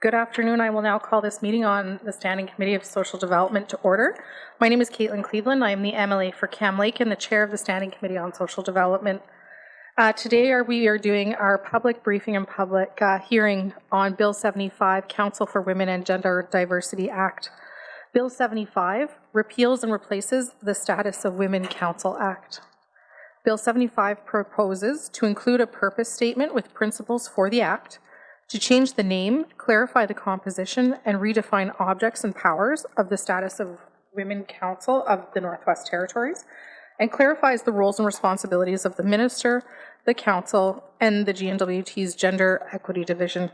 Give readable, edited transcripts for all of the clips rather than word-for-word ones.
Good afternoon. I will now call this meeting on the Standing Committee of Social Development to order. My name is Caitlin Cleveland. I am the MLA for Cam Lake and the Chair of the Standing Committee on Social Development. Today we are doing our public briefing and public hearing on Bill 75, Council for Women and Gender Diversity Act. Bill 75 repeals and replaces the Status of Women Council Act. Bill 75 proposes to include a purpose statement with principles for the Act, to change the name, clarify the composition, and redefine objects and powers of the Status of Women Council of the Northwest Territories, and clarifies the roles and responsibilities of the Minister, the Council, and the GNWT's Gender Equity Division.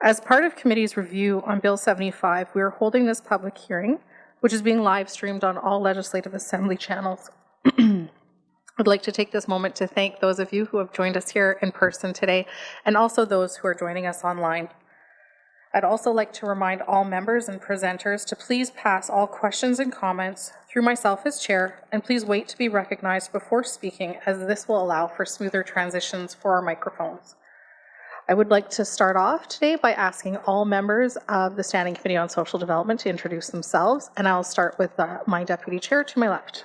As part of Committee's review on Bill 75, we are holding this public hearing, which is being live streamed on all Legislative Assembly channels. I'd like to take this moment to thank those of you who have joined us here in person today, and also those who are joining us online. I'd also like to remind all members and presenters to please pass all questions and comments through myself as chair, and please wait to be recognized before speaking, as this will allow for smoother transitions for our microphones. I would like to start off today by asking all members of the Standing Committee on Social Development to introduce themselves, and I'll start with my deputy chair to my left.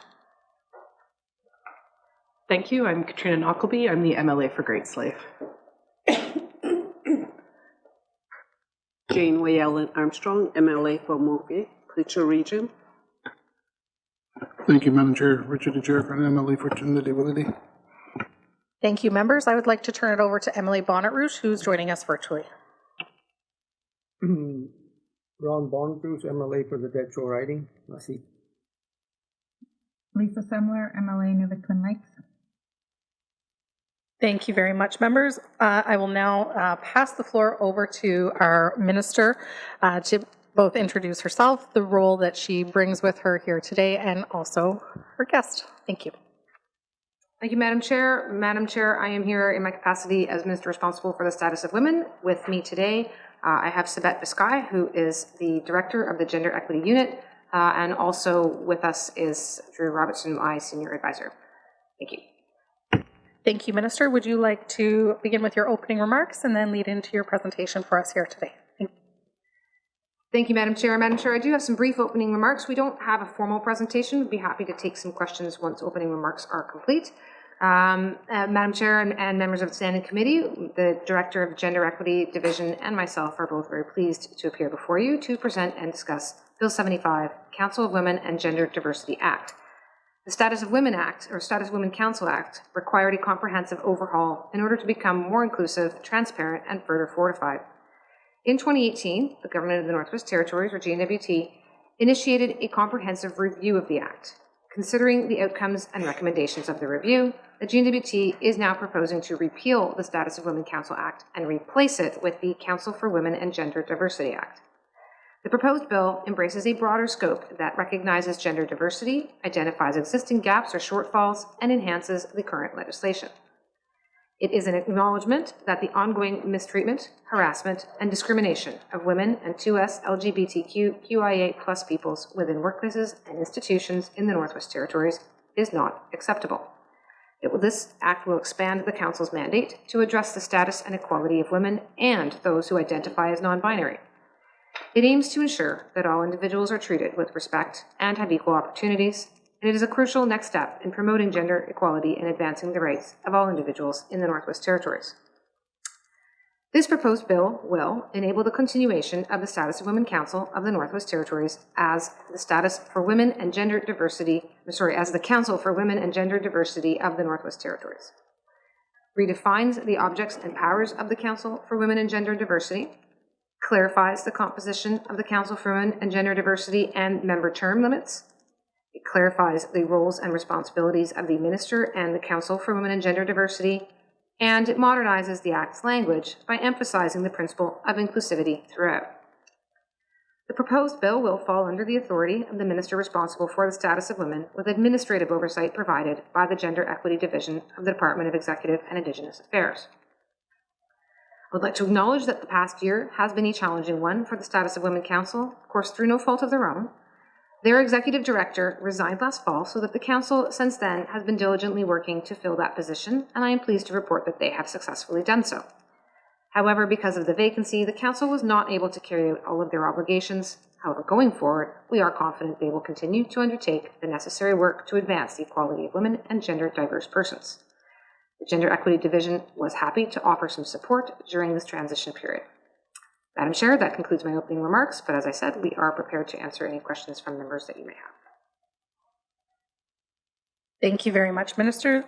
Thank you. I'm Katrina Knockleby. I'm the MLA for Great Slave. Jane Wayellen Armstrong, MLA for Morphe, Cleacher Region. Thank you, Madam Chair. Richard DeJerick, MLA for Trinity. Thank you, members. I would like to turn it over to Emily Bonnet-Rouge, who's joining us virtually. Ron Bonnet-Rouge, MLA for the Dead Shore Riding. Merci. Lisa Semler, MLA Nuvik Twin Lakes. Thank you very much, members. I will now pass the floor over to our minister to both introduce herself, the role that she brings with her here today, and also her guest. Thank you. Thank you, Madam Chair. Madam Chair, I am here in my capacity as Minister responsible for the status of women. With me today, I have Sabette Biscay, who is the Director of the Gender Equity Unit, and also with us is Drew Robertson, my Senior Advisor. Thank you. Thank you, Minister. Would you like to begin with your opening remarks and then lead into your presentation for us here today? Thank you, Madam Chair. Madam Chair, I do have some brief opening remarks. We don't have a formal presentation. We'd be happy to take some questions once opening remarks are complete. Madam Chair and members of the Standing Committee, the Director of Gender Equity Division and myself are both very pleased to appear before you to present and discuss Bill 75, Council of Women and Gender Diversity Act. The Status of Women Act, or Status of Women Council Act, required a comprehensive overhaul in order to become more inclusive, transparent, and further fortified. In 2018, the Government of the Northwest Territories, or GNWT, initiated a comprehensive review of the Act. Considering the outcomes and recommendations of the review, the GNWT is now proposing to repeal the Status of Women Council Act and replace it with the Council for Women and Gender Diversity Act. The proposed bill embraces a broader scope that recognizes gender diversity, identifies existing gaps or shortfalls, and enhances the current legislation. It is an acknowledgement that the ongoing mistreatment, harassment, and discrimination of women and 2S LGBTQIA+ peoples within workplaces and institutions in the Northwest Territories is not acceptable. This Act will expand the Council's mandate to address the status and equality of women and those who identify as non-binary. It aims to ensure that all individuals are treated with respect and have equal opportunities, and it is a crucial next step in promoting gender equality and advancing the rights of all individuals in the Northwest Territories. This proposed bill will enable the continuation of the Status of Women Council of the Northwest Territories as the Status for Women and Gender Diversity, as the Council for Women and Gender Diversity of the Northwest Territories. Redefines the objects and powers of the Council for Women and Gender Diversity, clarifies the composition of the Council for Women and Gender Diversity and member term limits. It clarifies the roles and responsibilities of the Minister and the Council for Women and Gender Diversity, and it modernizes the Act's language by emphasizing the principle of inclusivity throughout. The proposed bill will fall under the authority of the Minister responsible for the status of women, with administrative oversight provided by the Gender Equity Division of the Department of Executive and Indigenous Affairs. I would like to acknowledge that the past year has been a challenging one for the Status of Women Council, of course through no fault of their own. Their executive director resigned last fall, so that the council since then has been diligently working to fill that position, and I am pleased to report that they have successfully done so. However, because of the vacancy, the Council was not able to carry out all of their obligations. However, going forward, we are confident they will continue to undertake the necessary work to advance the equality of women and gender diverse persons. The Gender Equity Division was happy to offer some support during this transition period. Madam Chair, that concludes my opening remarks, but as I said, we are prepared to answer any questions from members that you may have. Thank you very much, Minister.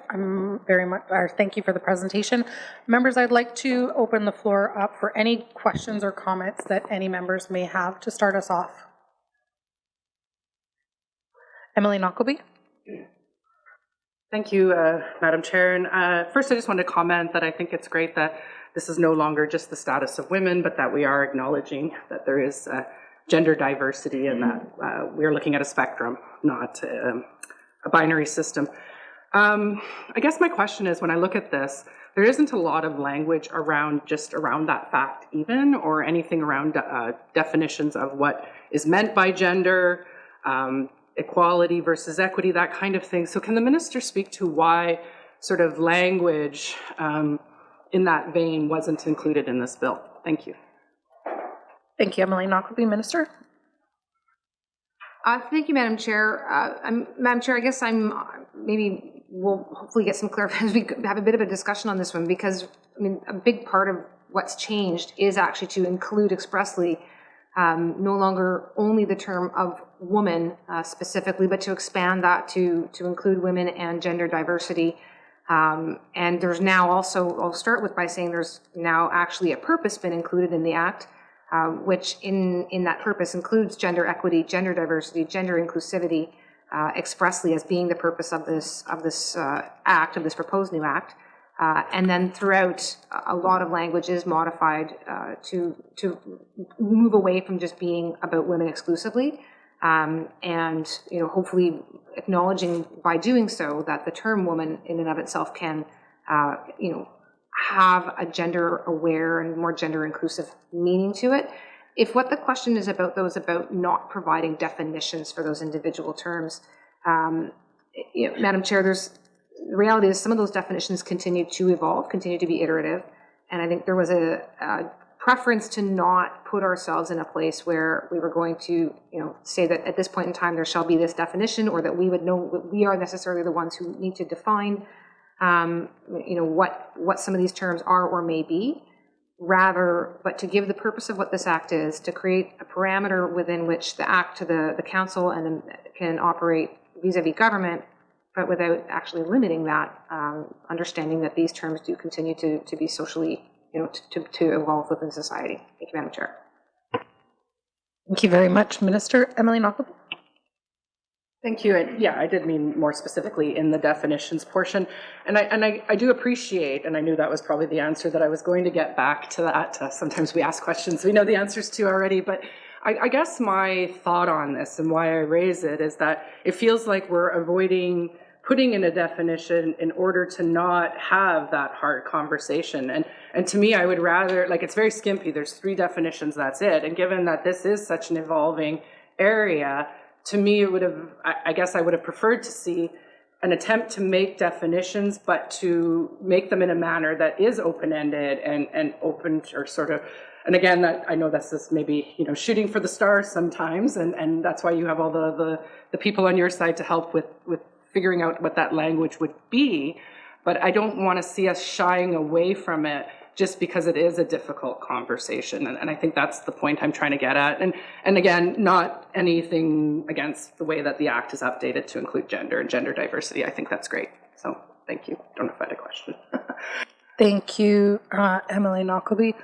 Thank you for the presentation. Members, I'd like to open the floor up for any questions or comments that any members may have to start us off. Emily Knockleby. Thank you, Madam Chair. And first, I just want to comment that I think it's great that this is no longer just the status of women, but that we are acknowledging that there is gender diversity and that we're looking at a spectrum, not a binary system. I guess my question is, when I look at this, there isn't a lot of language around that fact even, or anything around definitions of what is meant by gender, equality versus equity, that kind of thing. So can the minister speak to why sort of language in that vein wasn't included in this bill? Thank you. Thank you, Emily Knockleby. Minister? Thank you, Madam Chair. Madam Chair, I guess maybe we'll hopefully get some clarification as we have a bit of a discussion on this one, because I mean, a big part of what's changed is actually to include expressly no longer only the term of woman specifically, but to expand that to include women and gender diversity. And there's now also, I'll start with by saying there's now actually a purpose been included in the Act, which in that purpose includes gender equity, gender diversity, gender inclusivity expressly as being the purpose of this act, of this proposed new act. And then throughout, a lot of language is modified to move away from just being about women exclusively, and hopefully acknowledging by doing so that the term woman in and of itself can have a gender aware and more gender inclusive meaning to it. If what the question is about, though, is about not providing definitions for those individual terms, Madam Chair, the reality is some of those definitions continue to evolve, continue to be iterative, and I think there was a preference to not put ourselves in a place where we were going to, say that at this point in time there shall be this definition, or that we would know we are necessarily the ones who need to define, what some of these terms are or may be. Rather, but to give the purpose of what this act is, to create a parameter within which the act to the council and can operate vis-a-vis government, but without actually limiting that, understanding that these terms do continue to be socially, to evolve within society. Thank you, Madam Chair. Thank you very much, Minister. Emily Knockleby. Thank you. And yeah, I did mean more specifically in the definitions portion. And I do appreciate, and I knew that was probably the answer, that I was going to get back to that. Sometimes we ask questions we know the answers to already, but I guess my thought on this and why I raise it is that it feels like we're avoiding putting in a definition in order to not have that hard conversation. And to me, I would rather, it's very skimpy. There's 3 definitions, that's it. And given that this is such an evolving area, to me, it would have, I guess I would have preferred to see an attempt to make definitions, but to make them in a manner that is open-ended and open, or sort of, and again, that I know this is maybe, shooting for the stars sometimes, and that's why you have all the people on your side to help with figuring out what that language would be. But I don't want to see us shying away from it just because it is a difficult conversation. And I think that's the point I'm trying to get at. And again, not anything against the way that the Act is updated to include gender and gender diversity. I think that's great. So thank you. Don't know if I had a question. Thank you, Emily Knockleby.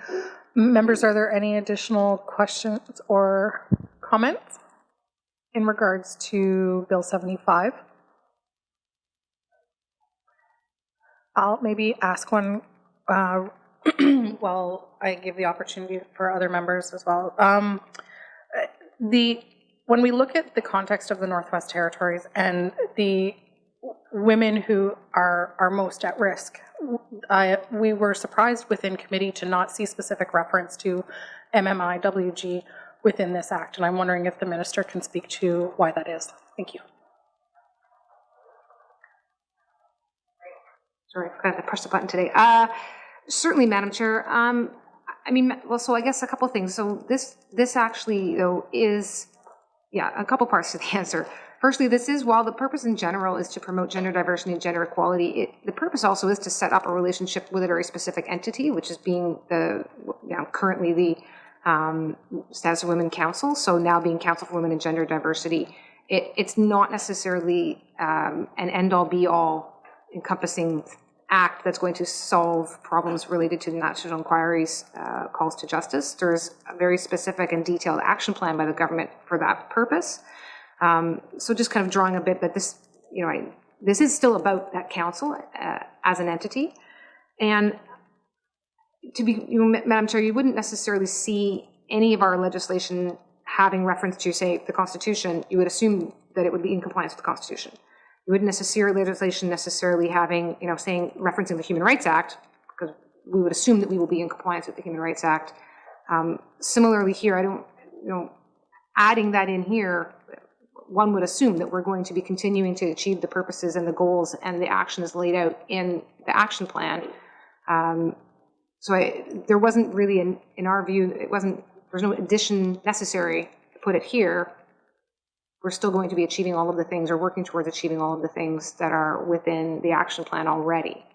Members, are there any additional questions or comments in regards to Bill 75? I'll maybe ask one well, I give the opportunity for other members as well. When we look at the context of the Northwest Territories and the women who are most at risk, we were surprised within committee to not see specific reference to MMIWG within this act, and I'm wondering if the minister can speak to why that is. Thank you. Sorry, I forgot to push the button today. Certainly, Madam Chair. I mean, well, so I guess a couple things. So this actually, though, is, a couple parts to the answer. Firstly, this is, while the purpose in general is to promote gender diversity and gender equality, the purpose also is to set up a relationship with a very specific entity, which is being currently the Status of Women Council, so now being Council for Women and Gender Diversity. It's not necessarily an end-all, be-all encompassing act that's going to solve problems related to the National Inquiry's calls to justice. There's a very specific and detailed action plan by the government for that purpose. So just kind of drawing a bit that this, this is still about that council as an entity. And to be, Madam Chair, you wouldn't necessarily see any of our legislation having reference to, say, the Constitution. You would assume that it would be in compliance with the Constitution. You wouldn't legislation necessarily having, saying, referencing the Human Rights Act, because we would assume that we will be in compliance with the Human Rights Act. Similarly here, I don't, adding that in here, one would assume that we're going to be continuing to achieve the purposes and the goals and the actions laid out in the action plan. There wasn't really, in our view, there's no addition necessary to put it here. We're still going to be achieving all of the things, or working towards achieving all of the things that are within the action plan already.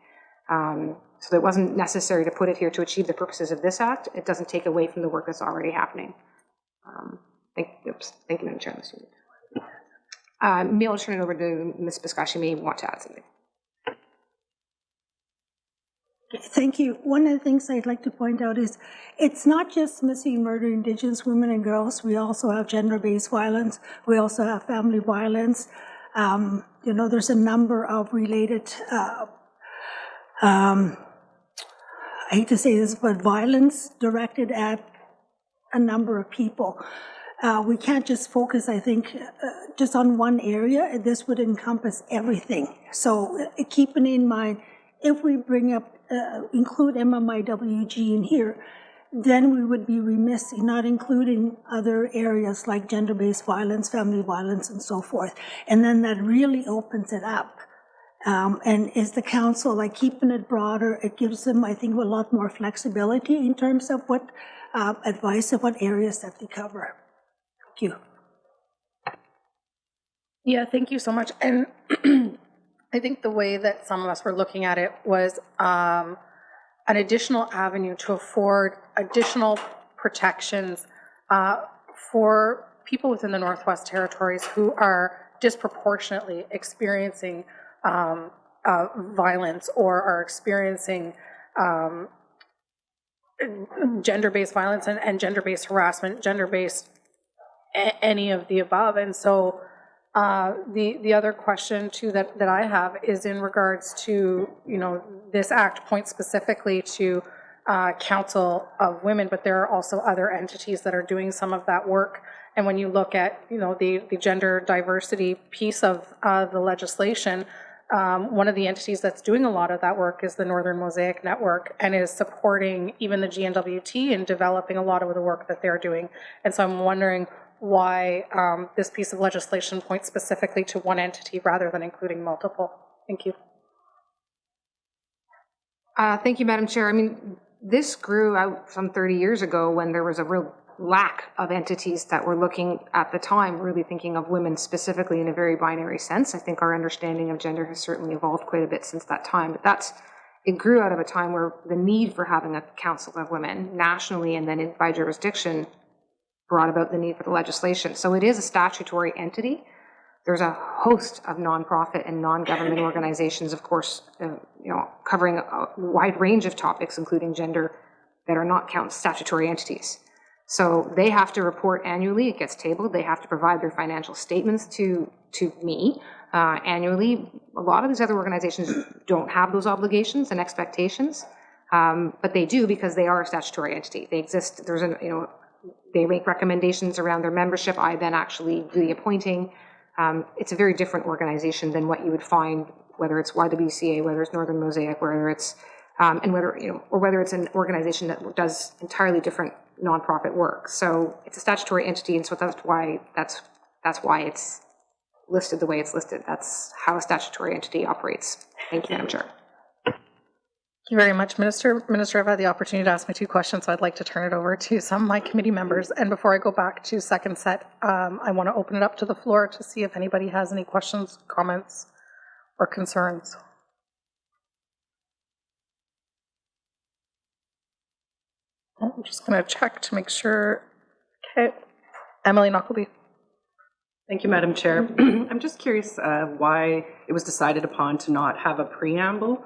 So it wasn't necessary to put it here to achieve the purposes of this act. It doesn't take away from the work that's already happening. Thank you, Madam Chair. Maybe I'll turn it over to Ms. Biscotti. She may want to add something. Thank you. One of the things I'd like to point out is it's not just missing murder, Indigenous women and girls. We also have gender-based violence. We also have family violence. There's a number of related, I hate to say this, but violence directed at a number of people. We can't just focus, I think, just on one area. This would encompass everything. So keeping in mind, if we bring up, include MMIWG in here, then we would be remiss in not including other areas like gender-based violence, family violence, and so forth. And then that really opens it up. And is the council, like keeping it broader, it gives them, I think, a lot more flexibility in terms of what advice of what areas that they cover. Thank you. Yeah, thank you so much. And I think the way that some of us were looking at it was an additional avenue to afford additional protections for people within the Northwest Territories who are disproportionately experiencing violence or are experiencing gender-based violence and gender-based harassment, gender-based any of the above. And so the other question too that I have is in regards to, this act points specifically to Council of Women, but there are also other entities that are doing some of that work. And when you look at, the gender diversity piece of the legislation, one of the entities that's doing a lot of that work is the Northern Mosaic Network, and is supporting even the GNWT in developing a lot of the work that they're doing. And so I'm wondering why this piece of legislation points specifically to one entity rather than including multiple. Thank you. Thank you, Madam Chair. I mean, this grew out some 30 years ago when there was a real lack of entities that were looking at the time, really thinking of women specifically in a very binary sense. I think our understanding of gender has certainly evolved quite a bit since that time, but it grew out of a time where the need for having a Council of Women nationally and then by jurisdiction brought about the need for the legislation. So it is a statutory entity. There's a host of nonprofit and non-government organizations, of course, covering a wide range of topics, including gender, that are not statutory entities. So they have to report annually. It gets tabled. They have to provide their financial statements to me annually. A lot of these other organizations don't have those obligations and expectations, but they do because they are a statutory entity. They exist. There's they make recommendations around their membership. I then actually do the appointing. It's a very different organization than what you would find, whether it's YWCA, whether it's Northern Mosaic, whether it's and whether or whether it's an organization that does entirely different nonprofit work. So it's a statutory entity, and so that's why it's listed the way it's listed. That's how a statutory entity operates. Thank you, Madam Chair. Thank you very much, Minister. Minister, I've had the opportunity to ask my 2 questions, so I'd like to turn it over to some of my committee members. And before I go back to second set, I want to open it up to the floor to see if anybody has any questions, comments, or concerns. I'm just going to check to make sure. Okay. Emily Knuckleby. Thank you, Madam Chair. I'm just curious why it was decided upon to not have a preamble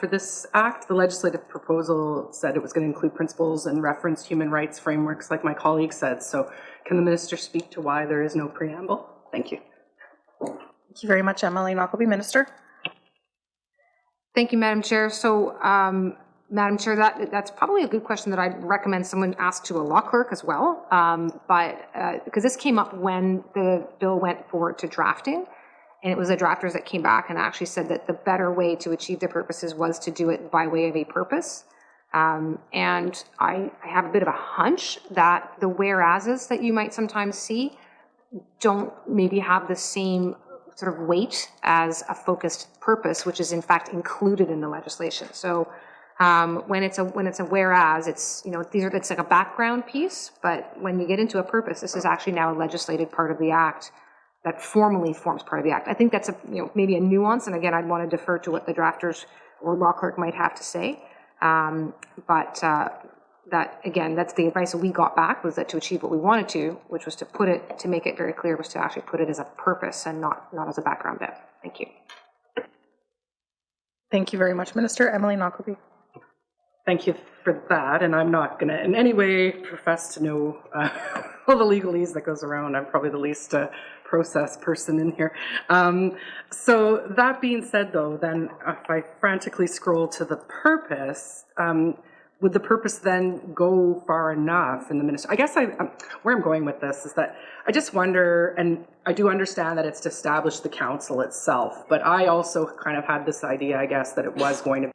for this act. The legislative proposal said it was going to include principles and reference human rights frameworks, like my colleague said. So can the minister speak to why there is no preamble? Thank you. Thank you very much, Emily Knuckleby. Minister? Thank you, Madam Chair. So, Madam Chair, that's probably a good question that I'd recommend someone ask to a law clerk as well. Because this came up when the bill went forward to drafting, and it was the drafters that came back and actually said that the better way to achieve their purposes was to do it by way of a purpose. And I have a bit of a hunch that the whereases that you might sometimes see don't maybe have the same sort of weight as a focused purpose, which is in fact included in the legislation. So when it's a whereas, it's, you know, it's like a background piece, but when you get into a purpose, this is actually now a legislated part of the act that formally forms part of the act. I think that's maybe a nuance, and again, I'd want to defer to what the drafters or law clerk might have to say. That again, that's the advice that we got back, was that to achieve what we wanted to, which was to make it very clear, was to actually put it as a purpose and not as a background bit. Thank you. Thank you very much, Minister. Emily Knuckleby. Thank you for that, and I'm not going to in any way profess to know all the legalese that goes around. I'm probably the least process person in here. So that being said, though, then if I frantically scroll to the purpose, would the purpose then go far enough in the ministry? I guess where I'm going with this is that I just wonder, and I do understand that it's to establish the council itself, but I also kind of had this idea, I guess, that it was going to,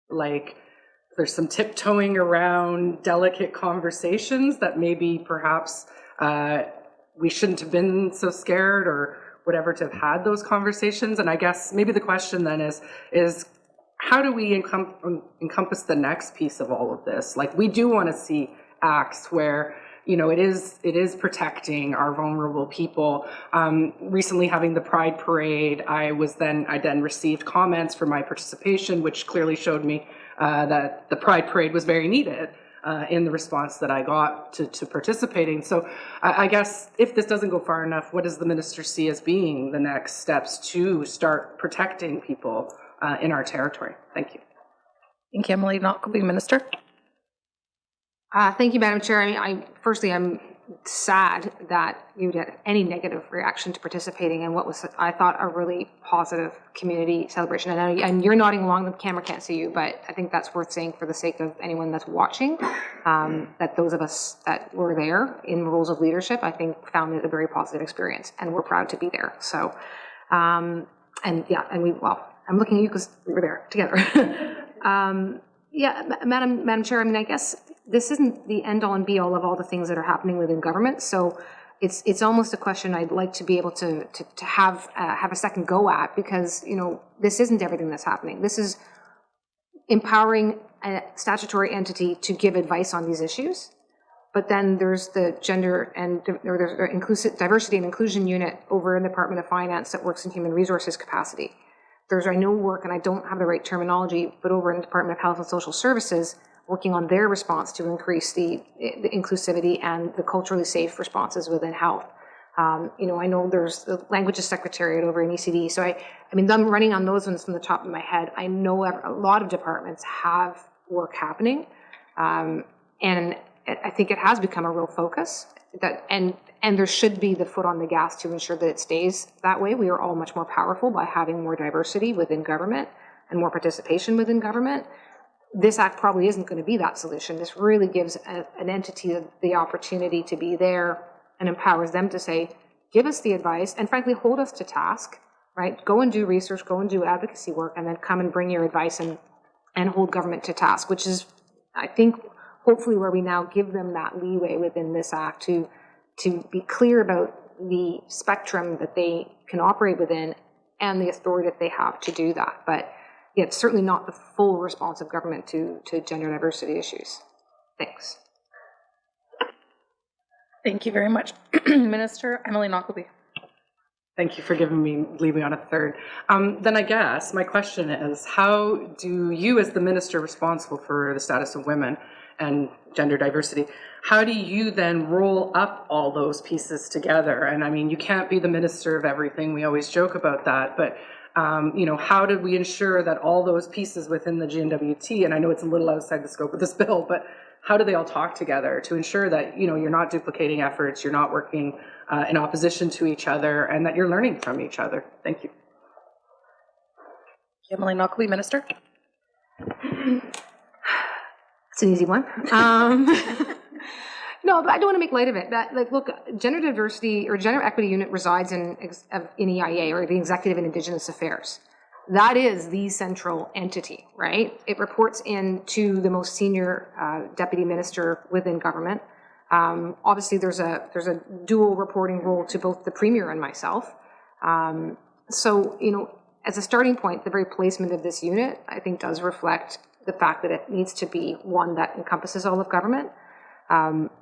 like, there's some tiptoeing around delicate conversations that maybe perhaps we shouldn't have been so scared or whatever to have had those conversations. And I guess maybe the question then is how do we encompass the next piece of all of this? Like, we do want to see acts where, you know, it is protecting our vulnerable people. Recently having the Pride Parade, I then received comments for my participation, which clearly showed me that the Pride Parade was very needed in the response that I got to participating. So I guess if this doesn't go far enough, what does the minister see as being the next steps to start protecting people in our territory? Thank you. Thank you, Emily Knuckleby. Minister? Thank you, Madam Chair. I'm sad that you had any negative reaction to participating in what was, I thought, a really positive community celebration. And you're nodding along, the camera can't see you, but I think that's worth saying for the sake of anyone that's watching, that those of us that were there in roles of leadership, I think, found it a very positive experience, and we're proud to be there. So, I'm looking at you because we were there together. Madam Chair, I mean, I guess this isn't the end all and be all of all the things that are happening within government. So it's almost a question I'd like to be able to have a second go at, because, you know, this isn't everything that's happening. This is empowering a statutory entity to give advice on these issues. But then there's the gender and diversity and inclusion unit over in the Department of Finance that works in human resources capacity. There's, I know, work, and I don't have the right terminology, but over in the Department of Health and Social Services, working on their response to increase the inclusivity and the culturally safe responses within health. You know, I know there's the Languages Secretariat over in ECD. So I mean, I'm running on those ones from the top of my head. I know a lot of departments have work happening, and I think it has become a real focus. And there should be the foot on the gas to ensure that it stays that way. We are all much more powerful by having more diversity within government and more participation within government. This act probably isn't going to be that solution. This really gives an entity the opportunity to be there and empowers them to say, give us the advice, and frankly, hold us to task, right? Go and do research, go and do advocacy work, and then come and bring your advice and hold government to task, which is, I think, hopefully where we now give them that leeway within this act to be clear about the spectrum that they can operate within, and the authority that they have to do that. But yeah, it's certainly not the full response of government to gender diversity issues. Thanks. Thank you very much. Minister Emily Knockleby. Thank you for leaving on a third. Then I guess my question is, how do you, as the minister responsible for the status of women and gender diversity, how do you then roll up all those pieces together? And I mean, you can't be the minister of everything. We always joke about that, but you know, how do we ensure that all those pieces within the GNWT, and I know it's a little outside the scope of this bill, but how do they all talk together to ensure that, you know, you're not duplicating efforts, you're not working in opposition to each other, and that you're learning from each other? Thank you. Emily Knockleby, Minister. It's an easy one. No, but I don't want to make light of it. That, like, look, gender diversity or gender equity unit resides in EIA, or the Executive and Indigenous Affairs. That is the central entity, right? It reports in to the most senior deputy minister within government. Obviously, there's a dual reporting role to both the premier and myself. So, you know, as a starting point, the very placement of this unit, I think, does reflect the fact that it needs to be one that encompasses all of government.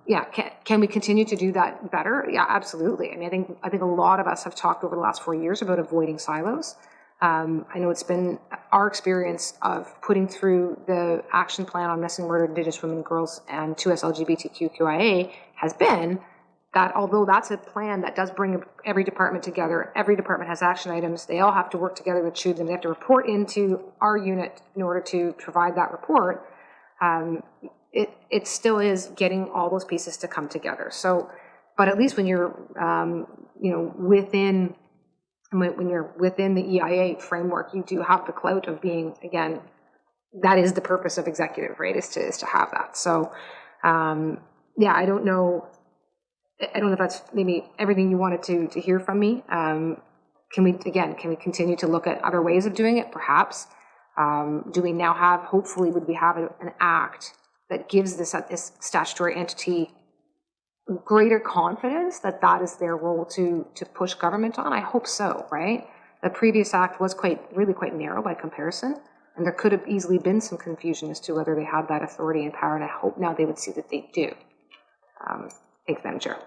Yeah, can we continue to do that better? Yeah, absolutely. I mean, I think a lot of us have talked over the last 4 years about avoiding silos. I know it's been our experience of putting through the action plan on missing murdered Indigenous women, girls, and 2S LGBTQIA has been that although that's a plan that does bring every department together, every department has action items, they all have to work together to achieve them. They have to report into our unit in order to provide that report. It still is getting all those pieces to come together. So, but at least when you're, you know, when you're within the EIA framework, you do have the clout of being, again, that is the purpose of executive, right, is to have that. So, yeah, I don't know if that's maybe everything you wanted to hear from me. Can we continue to look at other ways of doing it? Perhaps. Do we now have, hopefully, would we have an act that gives this statutory entity greater confidence that that is their role to push government on? I hope so, right? The previous act was really quite narrow by comparison, and there could have easily been some confusion as to whether they had that authority and power, and I hope now they would see that they do. Thanks, Madam Chair.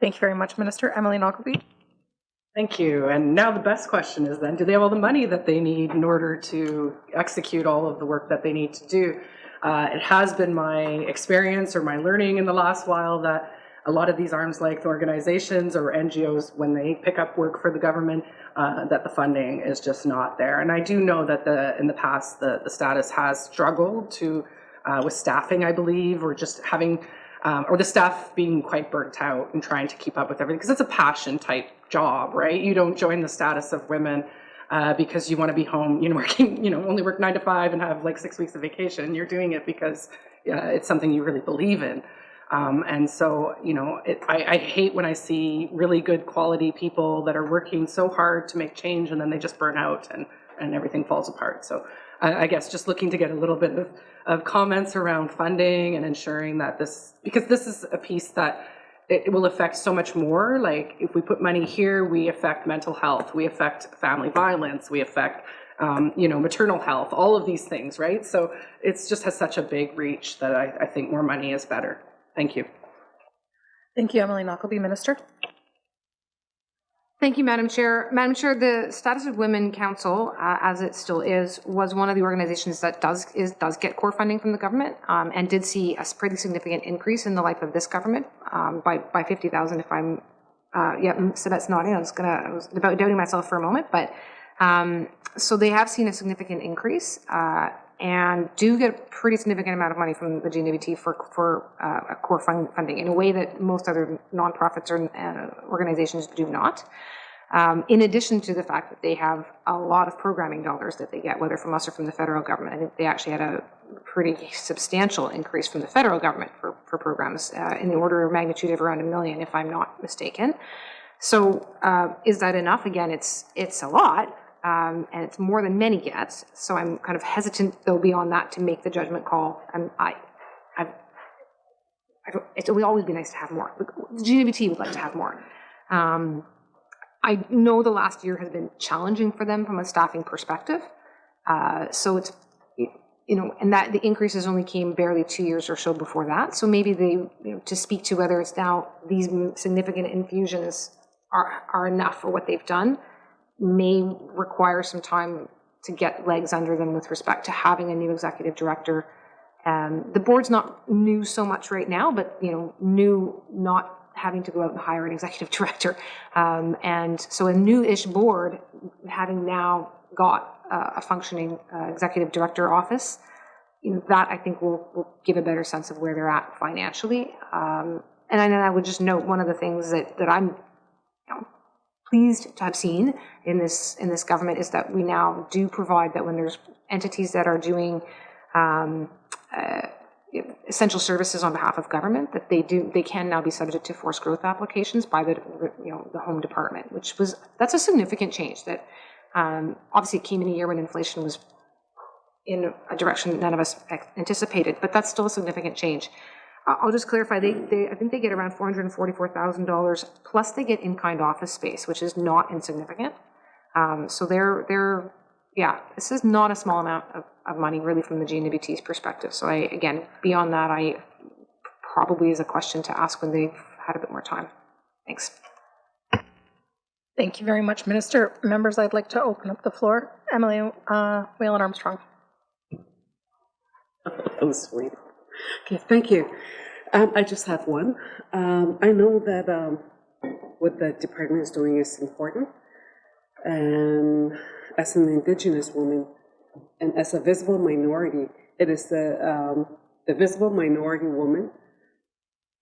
Thank you very much, Minister. Emily Knockleby. Thank you. And now the best question is then, do they have all the money that they need in order to execute all of the work that they need to do? It has been my experience or my learning in the last while that a lot of these arm's length organizations or NGOs, when they pick up work for the government, that the funding is just not there. And I do know that in the past, the status has struggled with staffing, I believe, or just having, or the staff being quite burnt out and trying to keep up with everything, because it's a passion type job, right? You don't join the status of women because you want to be home, working, only work 9 to 5 and have like 6 weeks of vacation. You're doing it because it's something you really believe in. And so, I hate when I see really good quality people that are working so hard to make change and then they just burn out and everything falls apart. So I guess just looking to get a little bit of comments around funding and ensuring that because this is a piece that it will affect so much more. Like if we put money here, we affect mental health, we affect family violence, we affect, maternal health, all of these things, right? So it just has such a big reach that I think more money is better. Thank you. Thank you, Emily Knockleby. Minister. Thank you, Madam Chair. Madam Chair, the Status of Women Council, as it still is, was one of the organizations that does get core funding from the government, and did see a pretty significant increase in the life of this government by 50,000. If I'm, so that's nodding. I was about doubting myself for a moment, but so they have seen a significant increase and do get a pretty significant amount of money from the GNWT for core funding in a way that most other nonprofits or organizations do not. In addition to the fact that they have a lot of programming dollars that they get, whether from us or from the federal government. I think they actually had a pretty substantial increase from the federal government for programs in the order of magnitude of around $1 million, if I'm not mistaken. So is that enough? Again, it's a lot. And it's more than many get, so I'm kind of hesitant, though, beyond that to make the judgment call. And it would always be nice to have more. The GWT would like to have more. I know the last year has been challenging for them from a staffing perspective. So it's, and that the increases only came barely 2 years or so before that. So maybe to speak to whether it's now these significant infusions are enough for what they've done may require some time to get legs under them with respect to having a new executive director. The board's not new so much right now, but new not having to go out and hire an executive director. And so a new-ish board, having now got a functioning executive director office, that I think will give a better sense of where they're at financially. And I would just note one of the things that I'm pleased to have seen in this government is that we now do provide that when there's entities that are doing essential services on behalf of government, that they can now be subject to forced growth applications by the home department, that's a significant change that obviously it came in a year when inflation was in a direction that none of us anticipated, but that's still a significant change. I'll just clarify, I think they get around $444,000 plus they get in-kind office space, which is not insignificant. So this is not a small amount of money really from the GNWT's perspective. So again, beyond that, I probably is a question to ask when they've had a bit more time. Thanks. Thank you very much, Minister. Members, I'd like to open up the floor. Emily Whalen Armstrong. That was sweet. Okay, thank you. I just have one. I know that what the department is doing is important. And as an Indigenous woman and as a visible minority, it is the visible minority woman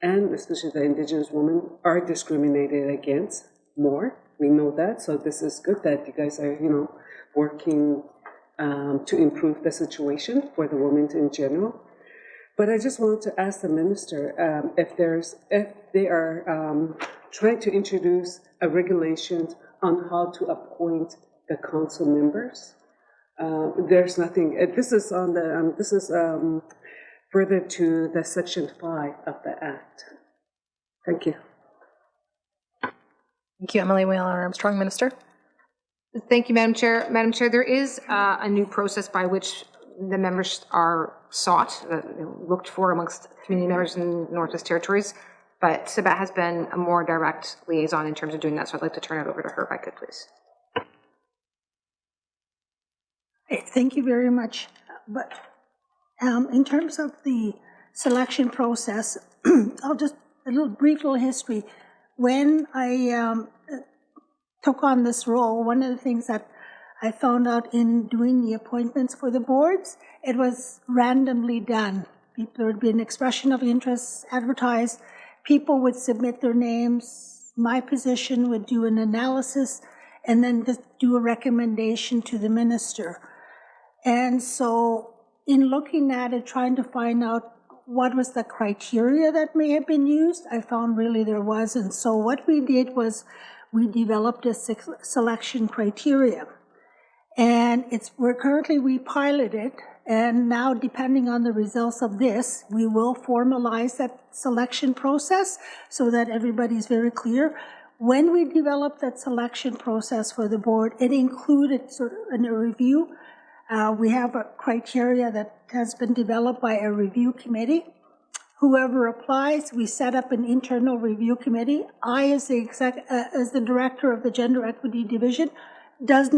and especially the Indigenous women are discriminated against more. We know that, so this is good that you guys are, working to improve the situation for the women in general. But I just wanted to ask the minister if they are trying to introduce a regulation on how to appoint the council members. There's nothing. This is on the. This is further to the Section 5 of the Act. Thank you. Thank you, Emily Whalen Armstrong. Minister. Thank you, Madam Chair. Madam Chair, there is a new process by which the members are sought, looked for amongst community members in Northwest Territories, but Sabat has been a more direct liaison in terms of doing that, so I'd like to turn it over to her if I could, please. Thank you very much. But in terms of the selection process, I'll just, brief little history. When I took on this role, one of the things that I found out in doing the appointments for the boards, it was randomly done. There would be an expression of interest advertised, people would submit their names, my position would do an analysis, and then just do a recommendation to the minister. And so in looking at it, trying to find out what was the criteria that may have been used, I found really there wasn't. So what we did was we developed a selection criteria. And we piloted, and now depending on the results of this, we will formalize that selection process so that everybody's very clear. When we developed that selection process for the board, it included sort of a review. We have a criteria that has been developed by a review committee. Whoever applies, we set up an internal review committee. I, as the director of the Gender Equity Division, does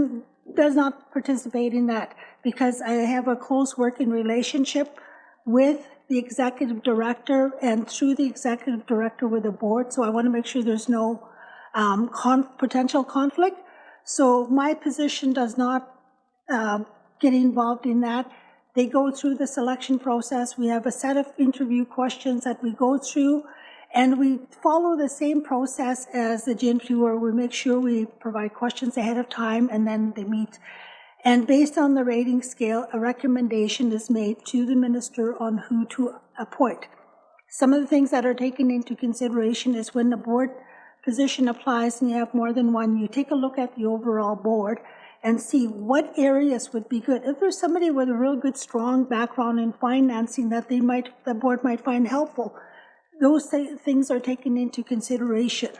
not participate in that because I have a close working relationship with the executive director and through the executive director with the board. So I want to make sure there's no potential conflict. So my position does not get involved in that. They go through the selection process. We have a set of interview questions that we go through, and we follow the same process as the GNP, where we make sure we provide questions ahead of time, and then they meet. And based on the rating scale, a recommendation is made to the minister on who to appoint. Some of the things that are taken into consideration is when the board position applies and you have more than one, you take a look at the overall board and see what areas would be good. If there's somebody with a real good, strong background in financing that the board might find helpful, those things are taken into consideration.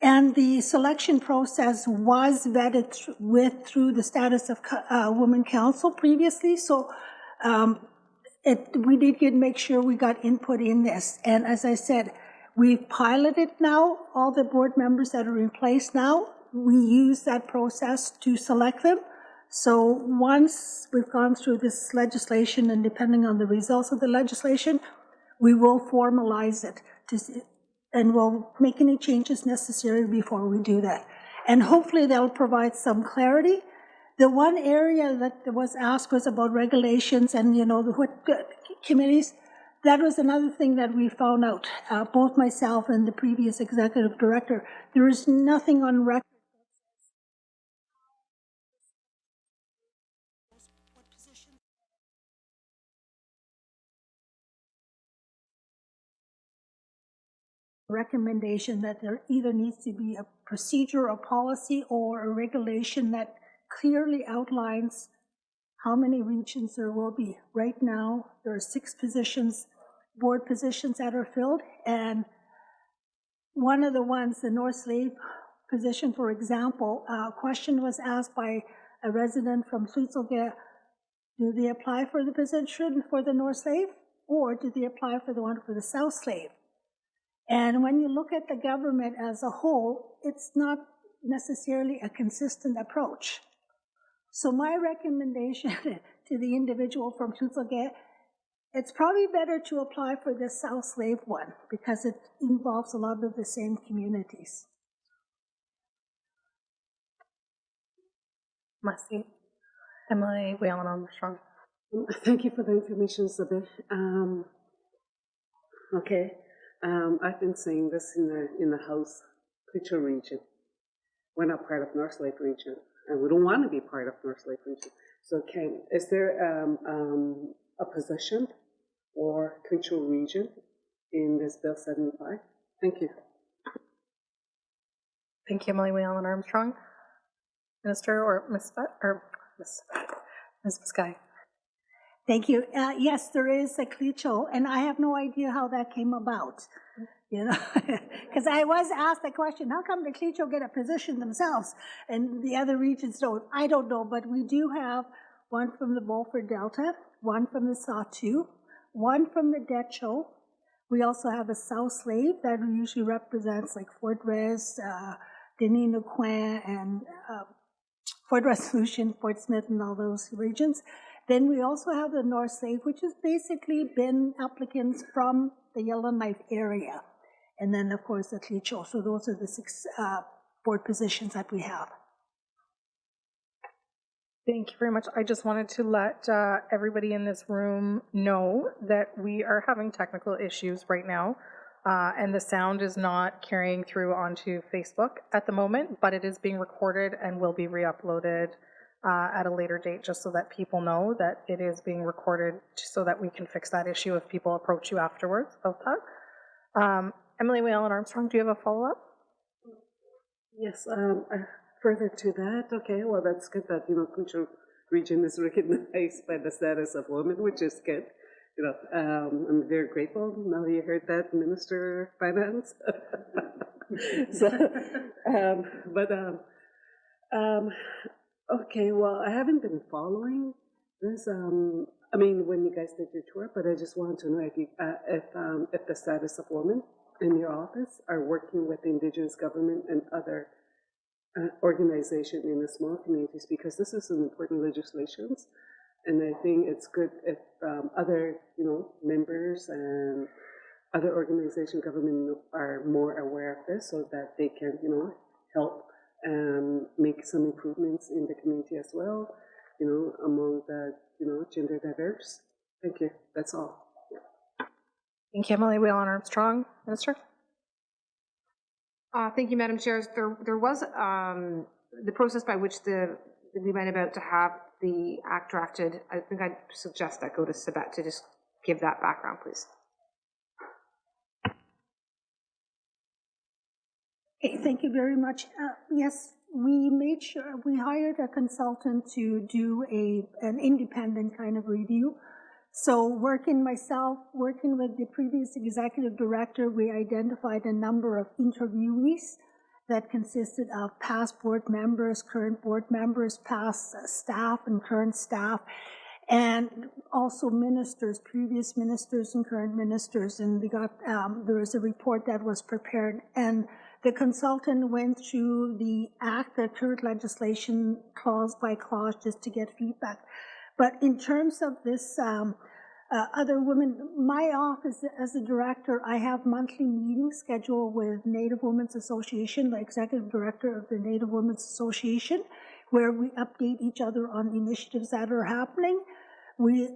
And the selection process was vetted through the status of Women Council previously, so we did make sure we got input in this. And as I said, we've piloted now, all the board members that are in place now, we use that process to select them. So once we've gone through this legislation, and depending on the results of the legislation, we will formalize it and we'll make any changes necessary before we do that. And hopefully that'll provide some clarity. The one area that was asked was about regulations and, what committees. That was another thing that we found out, both myself and the previous executive director. There is nothing on record recommendation that there either needs to be a procedure, a policy, or a regulation that clearly outlines how many regions there will be. Right now, there are 6 positions, board positions that are filled, and one of the ones, the North Slave position, for example, a question was asked by a resident from Wawzonek, do they apply for the position for the North Slave, or do they apply for the one for the South Slave? And when you look at the government as a whole, it's not necessarily a consistent approach. So my recommendation to the individual from Wawzonek, it's probably better to apply for the South Slave one because it involves a lot of the same communities. Merci. Emily Whalen-Armstrong. Thank you for the information, Sabine. Okay. I've been saying this in the House, Cleacher region. We're not part of North Lake region, and we don't want to be part of North Lake region. So, is there a position for Cleacher region in this Bill 75? Thank you. Thank you, Emily Whalen-Armstrong. Minister or Ms. Sky. Thank you. Yes, there is a Cleacho, and I have no idea how that came about, because I was asked the question, how come the Cleacho get a position themselves and the other regions don't? I don't know, but we do have one from the Beaufort Delta, one from the Sawtooth, one from the Decho. We also have a South Slave that usually represents like Fort Res, Denis Lecoin, and Fort Resolution, Fort Smith, and all those regions. Then we also have the North Slave, which has basically been applicants from the Yellowknife area. And then, of course, the Cleacho. So those are the 6 board positions that we have. Thank you very much. I just wanted to let everybody in this room know that we are having technical issues right now, and the sound is not carrying through onto Facebook at the moment, but it is being recorded and will be re-uploaded at a later date, just so that people know that it is being recorded, so that we can fix that issue if people approach you afterwards about that. Emily Whalen-Armstrong, do you have a follow-up? Yes, further to that, okay, well, that's good that, Cleacher region is recognized by the status of women, which is good. I'm very grateful. Now you heard that, Minister of Finance. So, okay, well, I haven't been following this. When you guys did your tour, but I just wanted to know if the status of women in your office are working with Indigenous government and other organizations in the small communities, because this is an important legislation, and I think it's good if other, members and other organization government are more aware of this, so that they can, help make some improvements in the community as well, among the, gender diverse. Thank you. That's all. Thank you, Emily Whalen-Armstrong. Minister? Thank you, Madam Chair. There was the process by which we went about to have the act drafted. I think I'd suggest that go to Sabette to just give that background, please. Okay, thank you very much. Yes, we made sure, we hired a consultant to do an independent kind of review. So working with the previous executive director, we identified a number of interviewees, that consisted of past board members, current board members, past staff and current staff, and also ministers, previous ministers and current ministers. And we got, there was a report that was prepared, and the consultant went through the act, the current legislation, clause by clause, just to get feedback. But in terms of this other women, my office as a director, I have monthly meetings scheduled with Native Women's Association, the executive director of the Native Women's Association, where we update each other on initiatives that are happening.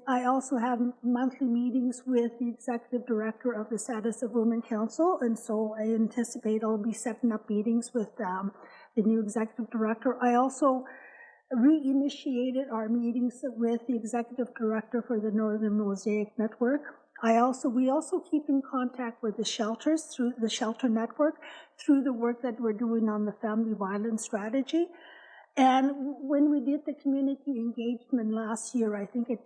I also have monthly meetings with the executive director of the Status of Women Council, and so I anticipate I'll be setting up meetings with the new executive director. I also reinitiated our meetings with the executive director for the Northern Mosaic Network. We also keep in contact with the shelters through the shelter network, through the work that we're doing on the family violence strategy. And when we did the community engagement last year, I think it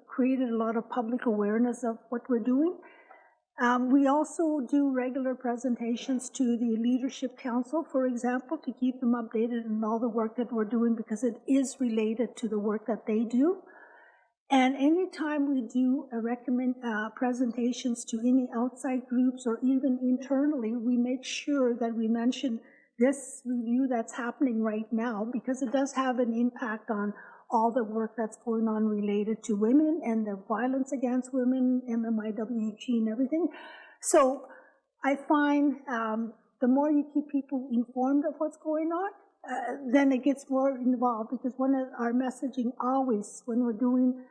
created a lot of public awareness of what we're doing. We also do regular presentations to the Leadership Council, for example, to keep them updated on all the work that we're doing, because it is related to the work that they do. And anytime we do presentations to any outside groups or even internally, we make sure that we mention this review that's happening right now, because it does have an impact on all the work that's going on related to women and the violence against women, MMIWG and everything. So I find the more you keep people informed of what's going on, then it gets more involved, because one of our messaging always, when we're doing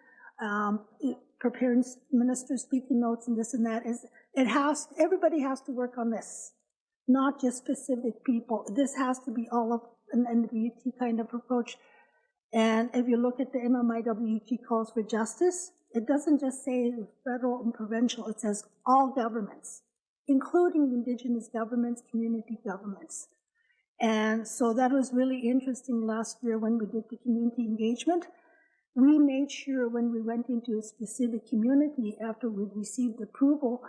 preparing minister speaking notes and this and that, is everybody has to work on this, not just specific people. This has to be all of an NWT kind of approach. And if you look at the MMIWG calls for justice, it doesn't just say federal and provincial, it says all governments, including Indigenous governments, community governments. And so that was really interesting last year when we did the community engagement. We made sure when we went into a specific community after we received approval,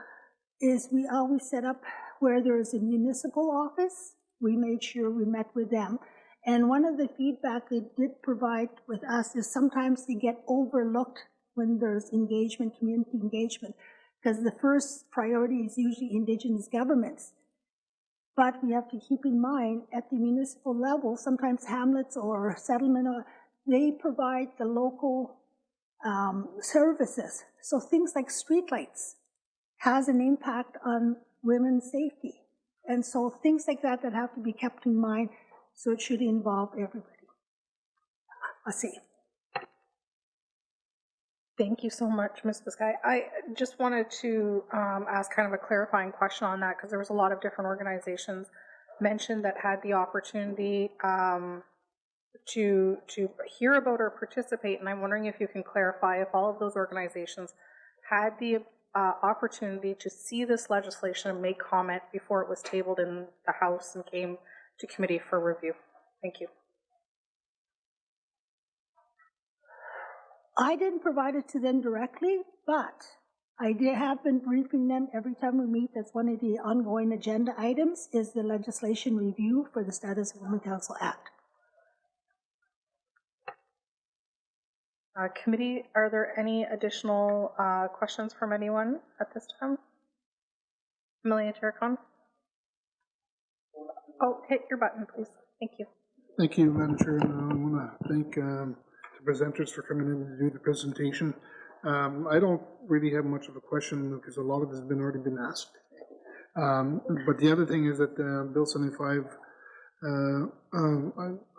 is we always set up where there is a municipal office, we made sure we met with them. And one of the feedback they did provide with us is sometimes they get overlooked when there's engagement, community engagement, because the first priority is usually Indigenous governments. But we have to keep in mind, at the municipal level, sometimes hamlets or settlement, they provide the local services. So things like streetlights has an impact on women's safety. And so things like that have to be kept in mind. So it should involve everybody. I see. Thank you so much, Ms. Biscay. I just wanted to ask kind of a clarifying question on that, because there was a lot of different organizations mentioned that had the opportunity to hear about or participate, and I'm wondering if you can clarify if all of those organizations had the opportunity to see this legislation and make comment before it was tabled in the House and came to committee for review. Thank you. I didn't provide it to them directly, but I have been briefing them every time we meet. That's one of the ongoing agenda items, is the legislation review for the Status of Women Council Act. Committee, are there any additional questions from anyone at this time? Amelia Terracon? Oh, hit your button, please. Thank you. Thank you, Madam Chair. And I want to thank the presenters for coming in to do the presentation. I don't really have much of a question because a lot of it has already been asked. But the other thing is that Bill 75,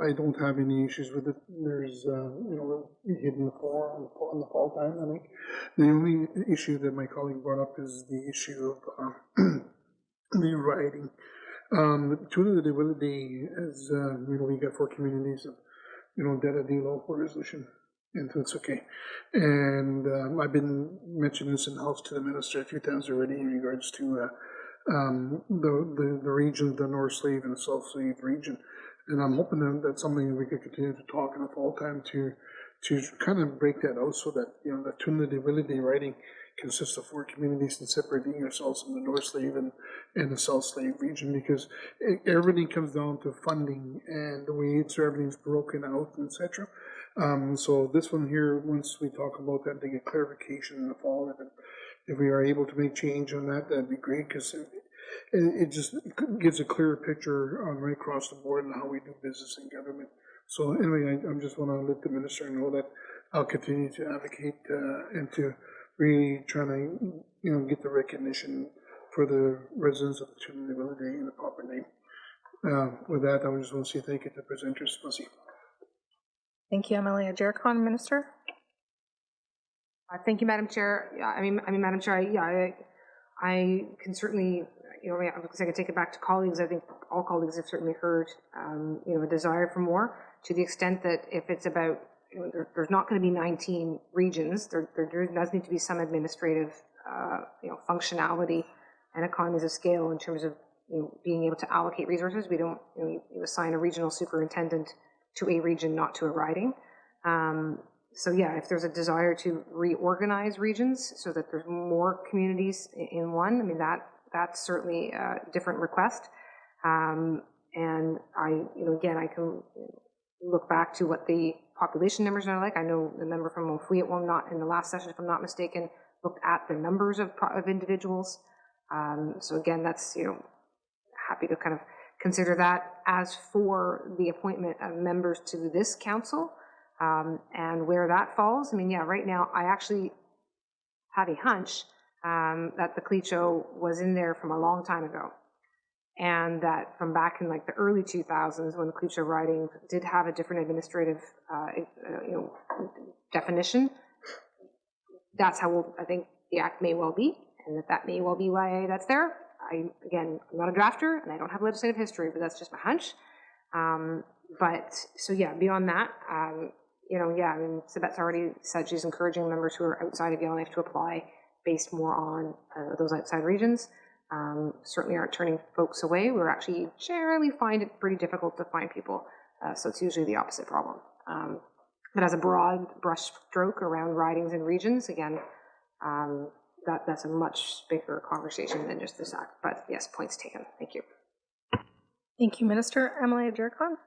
I don't have any issues with it. There's, hidden the fall in the fall time, I think. The only issue that my colleague brought up is the issue of the writing. To the ability, as we got 4 communities of, data deal for resolution, and so it's okay. And I've been mentioning this in the House to the Minister a few times already in regards to the region, the North Slave and the South Slave region. And I'm hoping that that's something we could continue to talk in the fall time to kind of break that out so that, the ability writing consists of 4 communities and separating ourselves from the North Slave and the South Slave region, because everything comes down to funding and the way everything's broken out, etc. So this one here, once we talk about that, to get clarification in the fall, if we are able to make change on that, that'd be great, because it just gives a clearer picture on right across the board and how we do business in government. So anyway, I just want to let the minister know that I'll continue to advocate and to really try to, get the recognition for the residents of the Trinity Valley in the proper name. With that, I just want to say thank you to the presenters. Mercy. Thank you, Emily Jacobson. Minister? Thank you, Madam Chair. Yeah, I mean, Madam Chair, I can certainly, because I can take it back to colleagues. I think all colleagues have certainly heard, a desire for more, to the extent that if it's about, there's not going to be 19 regions. There does need to be some administrative, functionality and economies of scale in terms of being able to allocate resources. We don't, you assign a regional superintendent to a region, not to a riding. So yeah, if there's a desire to reorganize regions so that there's more communities in one, I mean, that's certainly a different request. And again, I can look back to what the population numbers are like. I know the member from Mofuyet, well, not in the last session, if I'm not mistaken, looked at the numbers of individuals. So again, that's, happy to kind of consider that. As for the appointment of members to this council, and where that falls, I mean, yeah, right now, I actually have a hunch that the Clecho was in there from a long time ago. And that from back in like the early 2000s, when the Clecho riding did have a different administrative, definition, that's how I think the act may well be, and that may well be why that's there. I'm not a drafter, and I don't have legislative history, but that's just my hunch. But so yeah, beyond that, I mean, Sabette's already said she's encouraging members who are outside of Yellowknife to apply based more on those outside regions. Certainly aren't turning folks away. We're actually generally find it pretty difficult to find people, so it's usually the opposite problem. But as a broad brush stroke around ridings and regions, again, that's a much bigger conversation than just this act. But yes, points taken. Thank you. Thank you, Minister. Emily Jacobson?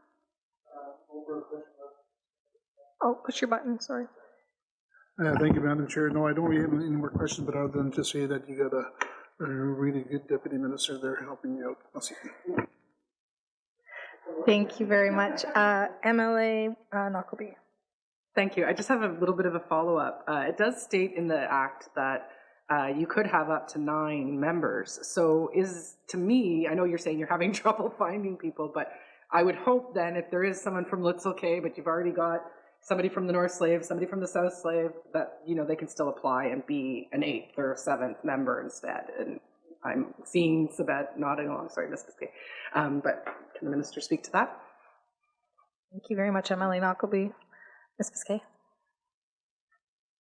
Oh, push your button, sorry. Thank you, Madam Chair. No, I don't really have any more questions, but other than to say that you got a really good deputy minister there helping you out. I'll see you. Thank you very much. MLA Knockleby. Thank you. I just have a little bit of a follow-up. It does state in the act that you could have up to 9 members. So to me, I know you're saying you're having trouble finding people, but I would hope then if there is someone from Litzel, but you've already got somebody from the North Slave, somebody from the South Slave, that, they can still apply and be an 8th or 7th member instead. And I'm seeing Sabette nodding along. Sorry, Ms. Biscay. But can the minister speak to that? Thank you very much, Emily Knockleby. Ms. Biscay.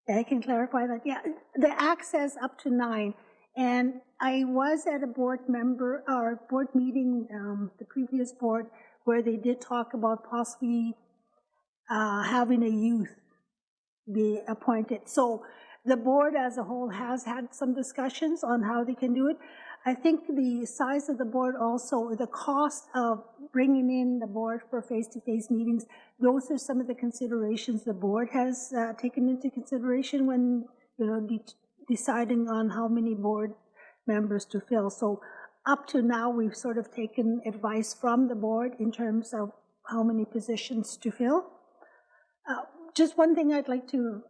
I can clarify that. Yeah, the act says up to 9, and I was at a board meeting, the previous board, where they did talk about possibly having a youth be appointed. So the board as a whole has had some discussions on how they can do it. I think the size of the board also, the cost of bringing in the board for face-to-face meetings, those are some of the considerations the board has taken into consideration when deciding on how many board members to fill. So up to now, we've sort of taken advice from the board in terms of how many positions to fill. Just one thing I'd like to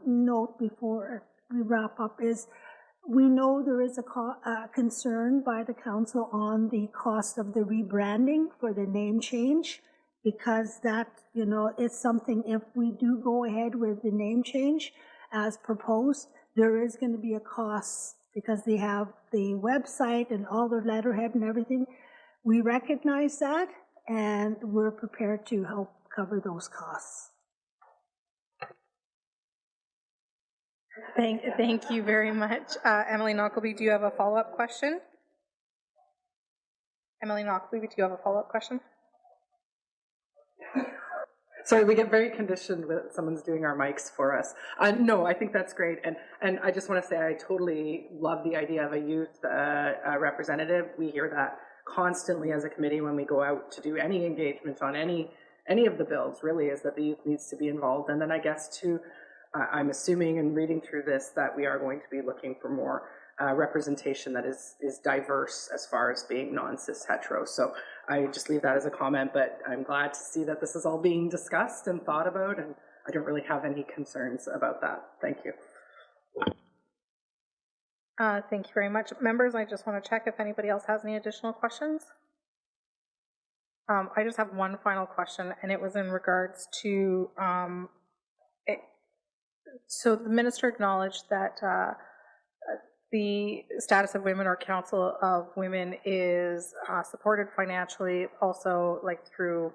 note before we wrap up is we know there is a concern by the council on the cost of the rebranding for the name change, because that, is something, if we do go ahead with the name change as proposed, there is going to be a cost because they have the website and all their letterhead and everything. We recognize that, and we're prepared to help cover those costs. Thank you very much. Emily Knockleby, do you have a follow-up question? Emily Knockleby, do you have a follow-up question? Sorry, we get very conditioned with someone's doing our mics for us. No, I think that's great. And I just want to say I totally love the idea of a youth representative. We hear that constantly as a committee when we go out to do any engagement on any of the bills, really, is that the youth needs to be involved. And then I guess too, I'm assuming in reading through this that we are going to be looking for more representation that is diverse as far as being non-cis hetero. So I just leave that as a comment, but I'm glad to see that this is all being discussed and thought about, and I don't really have any concerns about that. Thank you. Thank you very much. Members, I just want to check if anybody else has any additional questions. I just have one final question, and it was in regards to, so the minister acknowledged that the status of women or council of women is supported financially, also like through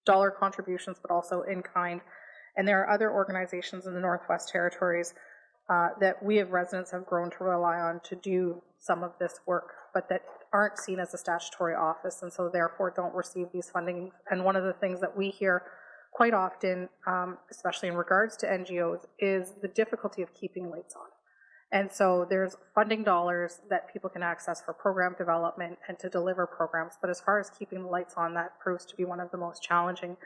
dollar contributions, but also in kind. And there are other organizations in the Northwest Territories that we as residents have grown to rely on to do some of this work, but that aren't seen as a statutory office, and so therefore don't receive these funding. And one of the things that we hear quite often, especially in regards to NGOs, is the difficulty of keeping lights on. And so there's funding dollars that people can access for program development and to deliver programs, but as far as keeping the lights on, that proves to be one of the most challenging.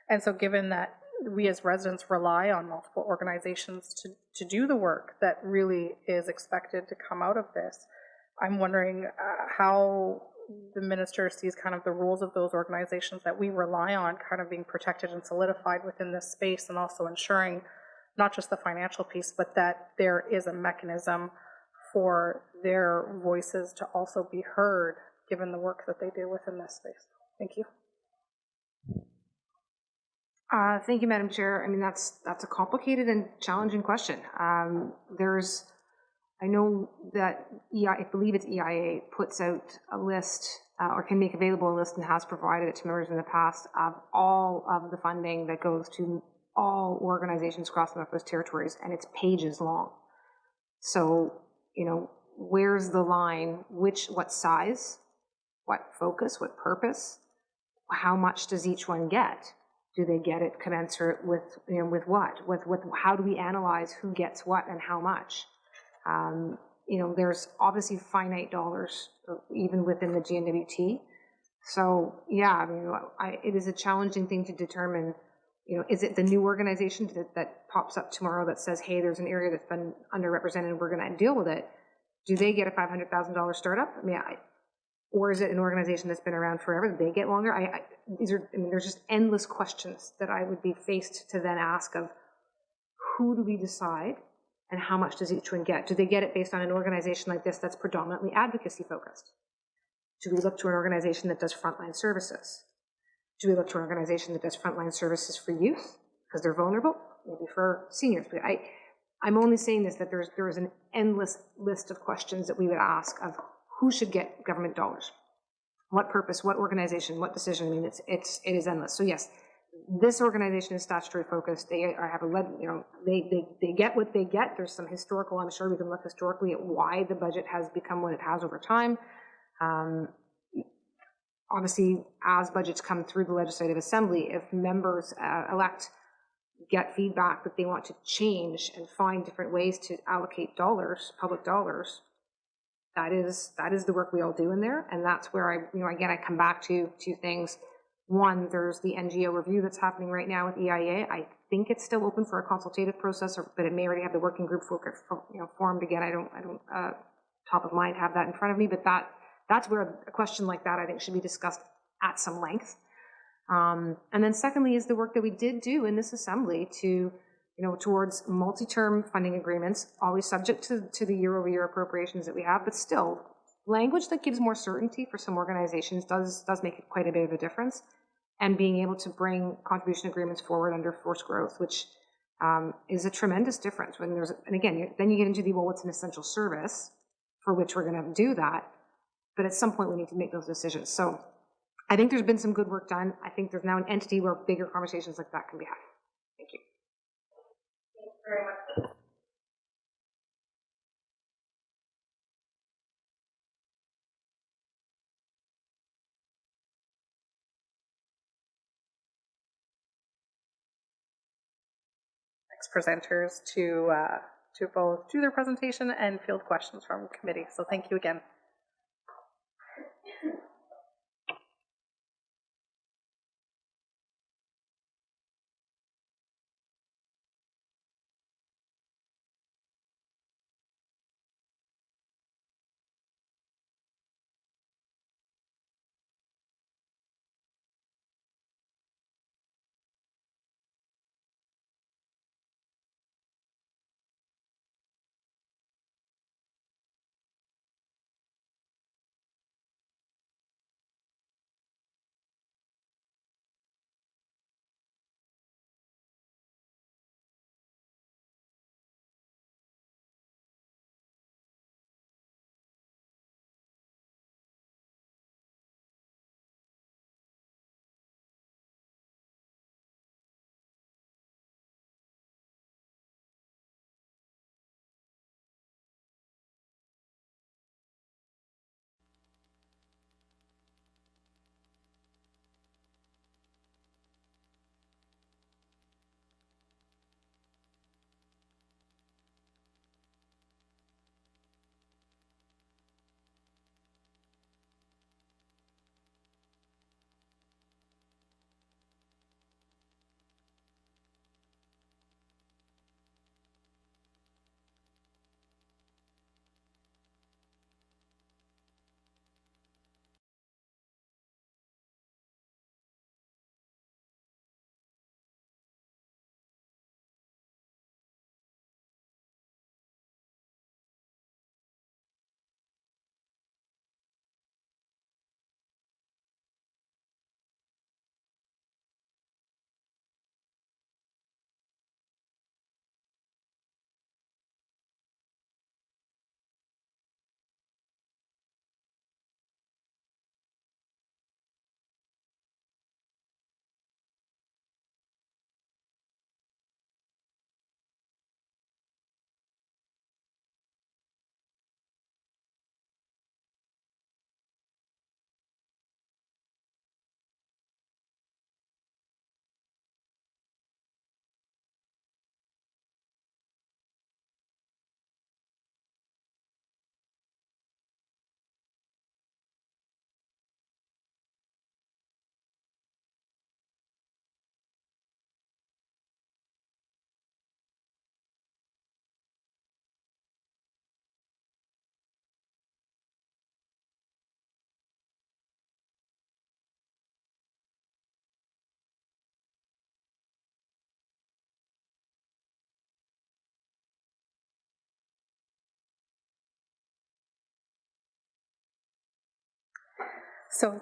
And so given that we as residents rely on multiple organizations to do the work that really is expected to come out of this, I'm wondering how the minister sees kind of the roles of those organizations that we rely on kind of being protected and solidified within this space, and also ensuring not just the financial piece, but that there is a mechanism for their voices to also be heard, given the work that they do within this space. Thank you. Thank you, Madam Chair. I mean, that's a complicated and challenging question. I know that I believe it's EIA puts out a list or can make available a list and has provided it to members in the past of all of the funding that goes to all organizations across the Northwest Territories, and it's pages long. So, you know, where's the line? What size? What focus? What purpose? How much does each one get? Do they get it commensurate with, you know, with what? With how do we analyze who gets what and how much? You know, there's obviously finite dollars even within the GNWT. So yeah, I mean, it is a challenging thing to determine. You know, is it the new organization that pops up tomorrow that says, hey, there's an area that's been underrepresented and we're going to deal with it? Do they get a $500,000 startup? I mean, or is it an organization that's been around forever? Do they get longer? There's just endless questions that I would be faced to then ask of who do we decide and how much does each one get? Do they get it based on an organization like this that's predominantly advocacy focused? Do we look to an organization that does frontline services? Do we look to an organization that does frontline services for youth because they're vulnerable? Maybe for seniors. But I'm only saying this, that there is an endless list of questions that we would ask of who should get government dollars, what purpose, what organization, what decision. I mean, it is endless. So yes, this organization is statutory focused. They get what they get. There's some historical. I'm sure we can look historically at why the budget has become what it has over time. Obviously, as budgets come through the Legislative Assembly, if members elect get feedback that they want to change and find different ways to allocate dollars, public dollars, that is the work we all do in there. And that's where I come back to two things. One, there's the NGO review that's happening right now with EIA. I think it's still open for a consultative process, but it may already have the working group formed again. I don't top of mind have that in front of me, but that's where a question like that I think should be discussed at some length. And then secondly is the work that we did do in this assembly to, towards multi-term funding agreements, always subject to the year-over-year appropriations that we have, but still language that gives more certainty for some organizations does make it quite a bit of a difference. And being able to bring contribution agreements forward under forced growth, which is a tremendous difference when then you get into what's an essential service for which we're going to do that. But at some point we need to make those decisions. So I think there's been some good work done. I think there's now an entity where bigger conversations like that can be had. Thank you. Thank you very much. presenters to both do their presentation and field questions from committee. So thank you again. So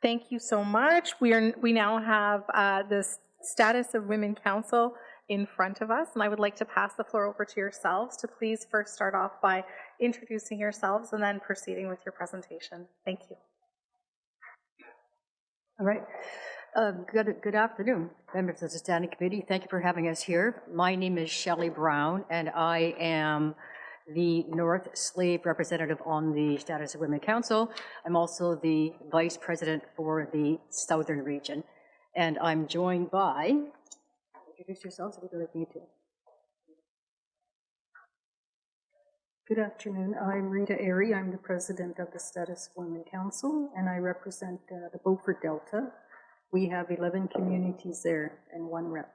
thank you so much. We now have the status of Women Council in front of us, and I would like to pass the floor over to yourselves to please first start off by introducing yourselves and then proceeding with your presentation. Thank you. All right. Good afternoon, members of the Standing Committee. Thank you for having us here. My name is Shelley Brown, and I am the North Slave representative on the Status of Women Council. I'm also the vice president for the Southern region, and I'm joined by, introduce yourselves, if you would like me to. Good afternoon. I'm Rita Airy. I'm the president of the Status of Women Council, and I represent the Beaufort Delta. We have 11 communities there and 1 rep.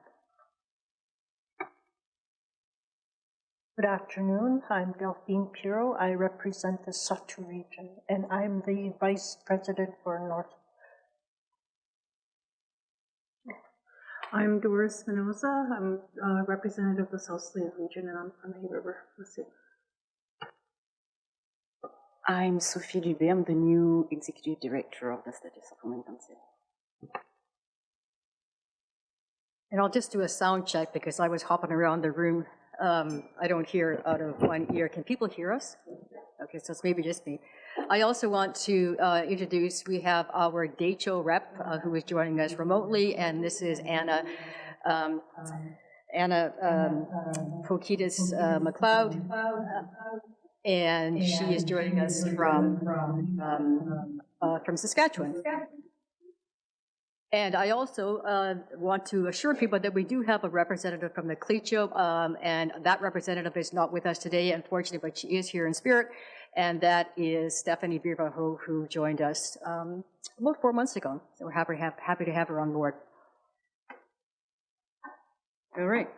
Good afternoon. I'm Delphine Piro. I represent the Sutton region, and I'm the vice president for North. I'm Doris Spinoza. I'm representative of the South Slave region, and I'm from Hay River. Let's see. I'm Sophie Dubé. I'm the new executive director of the Status of Women Council. And I'll just do a sound check because I was hopping around the room. I don't hear out of one ear. Can people hear us? Okay, so it's maybe just me. I also want to introduce, we have our DHO rep who is joining us remotely, and this is Anna Pokitis McLeod. and she is joining us from Saskatchewan. And I also want to assure people that we do have a representative from the Clecho, and that representative is not with us today, unfortunately, but she is here in spirit, and that is Stephanie Birbaho, who joined us about 4 months ago. So we're happy to have her on board. All right.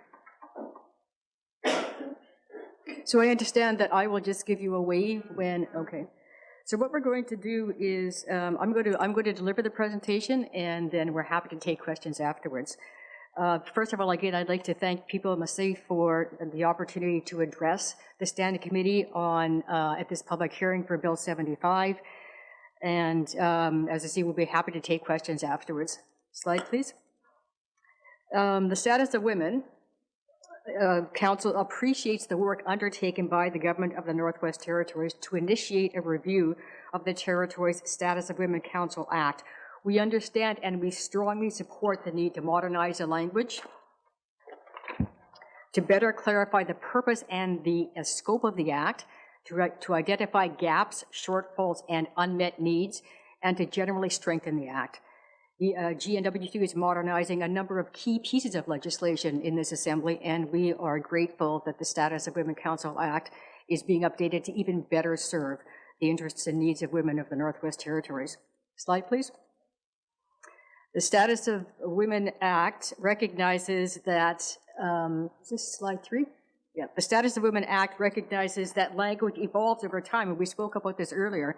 So I understand that I will just give you a wave when, okay. So what we're going to do is I'm going to deliver the presentation, and then we're happy to take questions afterwards. First of all, again, I'd like to thank People Massey for the opportunity to address the Standing Committee on at this public hearing for Bill 75. And as I see, we'll be happy to take questions afterwards. Slide, please. The status of women. Council appreciates the work undertaken by the Government of the Northwest Territories to initiate a review of the Territories' Status of Women Council Act. We understand and we strongly support the need to modernize the language, to better clarify the purpose and the scope of the Act, to identify gaps, shortfalls, and unmet needs, and to generally strengthen the Act. The GNWT is modernizing a number of key pieces of legislation in this assembly, and we are grateful that the Status of Women Council Act is being updated to even better serve the interests and needs of women of the Northwest Territories. Slide, please. The Status of Women Act recognizes that, is this slide 3? Yeah, the Status of Women Act recognizes that language evolves over time, and we spoke about this earlier,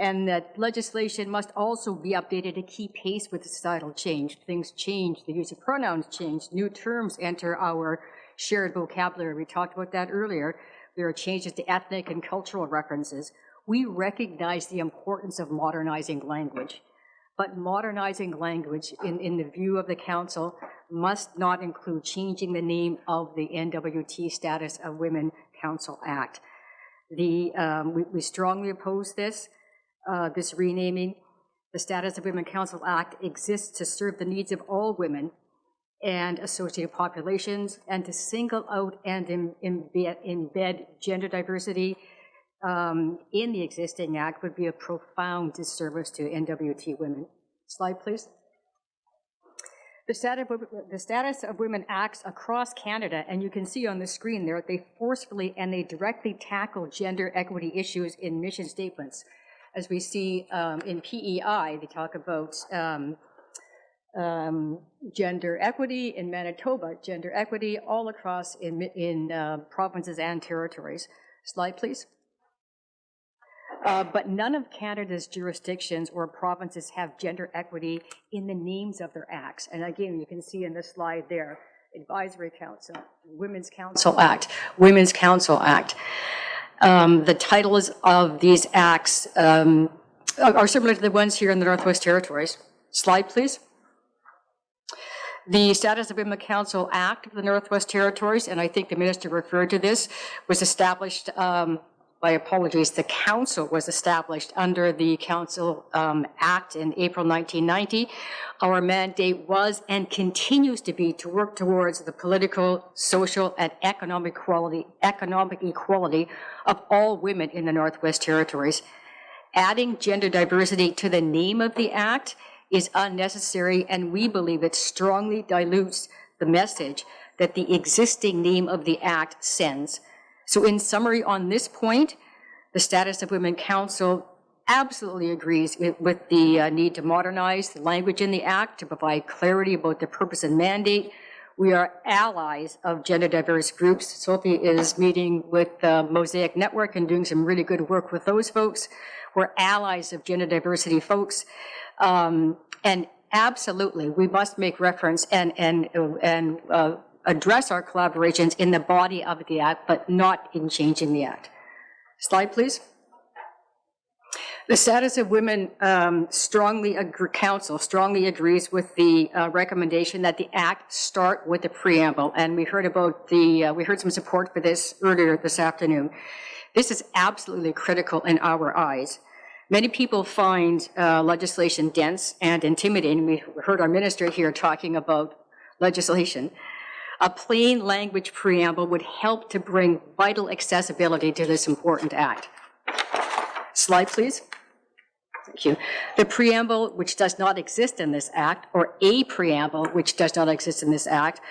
and that legislation must also be updated to keep pace with societal change. Things change, the use of pronouns change, new terms enter our shared vocabulary. We talked about that earlier. There are changes to ethnic and cultural references. We recognize the importance of modernizing language, but modernizing language, in the view of the Council, must not include changing the name of the NWT Status of Women Council Act. We strongly oppose this. This renaming. The Status of Women Council Act exists to serve the needs of all women and associated populations, and to single out and embed gender diversity in the existing act would be a profound disservice to NWT women. Slide, please. The Status of Women acts across Canada, and you can see on the screen there, they forcefully and they directly tackle gender equity issues in mission statements. As we see in PEI, they talk about gender equity in Manitoba, gender equity all across in provinces and territories. Slide, please. But none of Canada's jurisdictions or provinces have gender equity in the names of their acts. And again, you can see in the slide there, Advisory Council, Women's Council Act, Women's Council Act. The titles of these acts are similar to the ones here in the Northwest Territories. Slide, please. The Status of Women Council Act of the Northwest Territories, and I think the minister referred to this, was established, my apologies, the council was established under the Council Act in April 1990. Our mandate was and continues to be to work towards the political, social, and economic equality of all women in the Northwest Territories. Adding gender diversity to the name of the act is unnecessary, and we believe it strongly dilutes the message that the existing name of the act sends. So in summary on this point, the Status of Women Council absolutely agrees with the need to modernize the language in the act to provide clarity about the purpose and mandate. We are allies of gender diverse groups. Sophie is meeting with the Mosaic Network and doing some really good work with those folks. We're allies of gender diversity folks. And absolutely, we must make reference and address our collaborations in the body of the act, but not in changing the act. Slide, please. The Status of Women Council strongly agrees with the recommendation that the act start with the preamble, and we heard about we heard some support for this earlier this afternoon. This is absolutely critical in our eyes. Many people find legislation dense and intimidating. We heard our minister here talking about legislation. A plain language preamble would help to bring vital accessibility to this important act. Slide, please. Thank you. The preamble, which does not exist in this act, or a preamble, which does not exist in this act,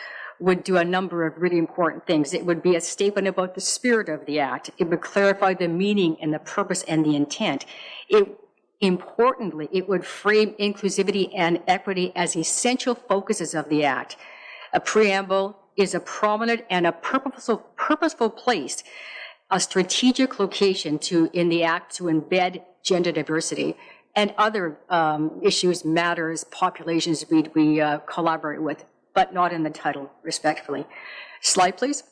would do a number of really important things. It would be a statement about the spirit of the act. It would clarify the meaning and the purpose and the intent. Importantly, it would frame inclusivity and equity as essential focuses of the act. A preamble is a prominent and a purposeful place, a strategic location in the act to embed gender diversity and other issues, matters, populations we collaborate with, but not in the title, respectfully. Slide, please.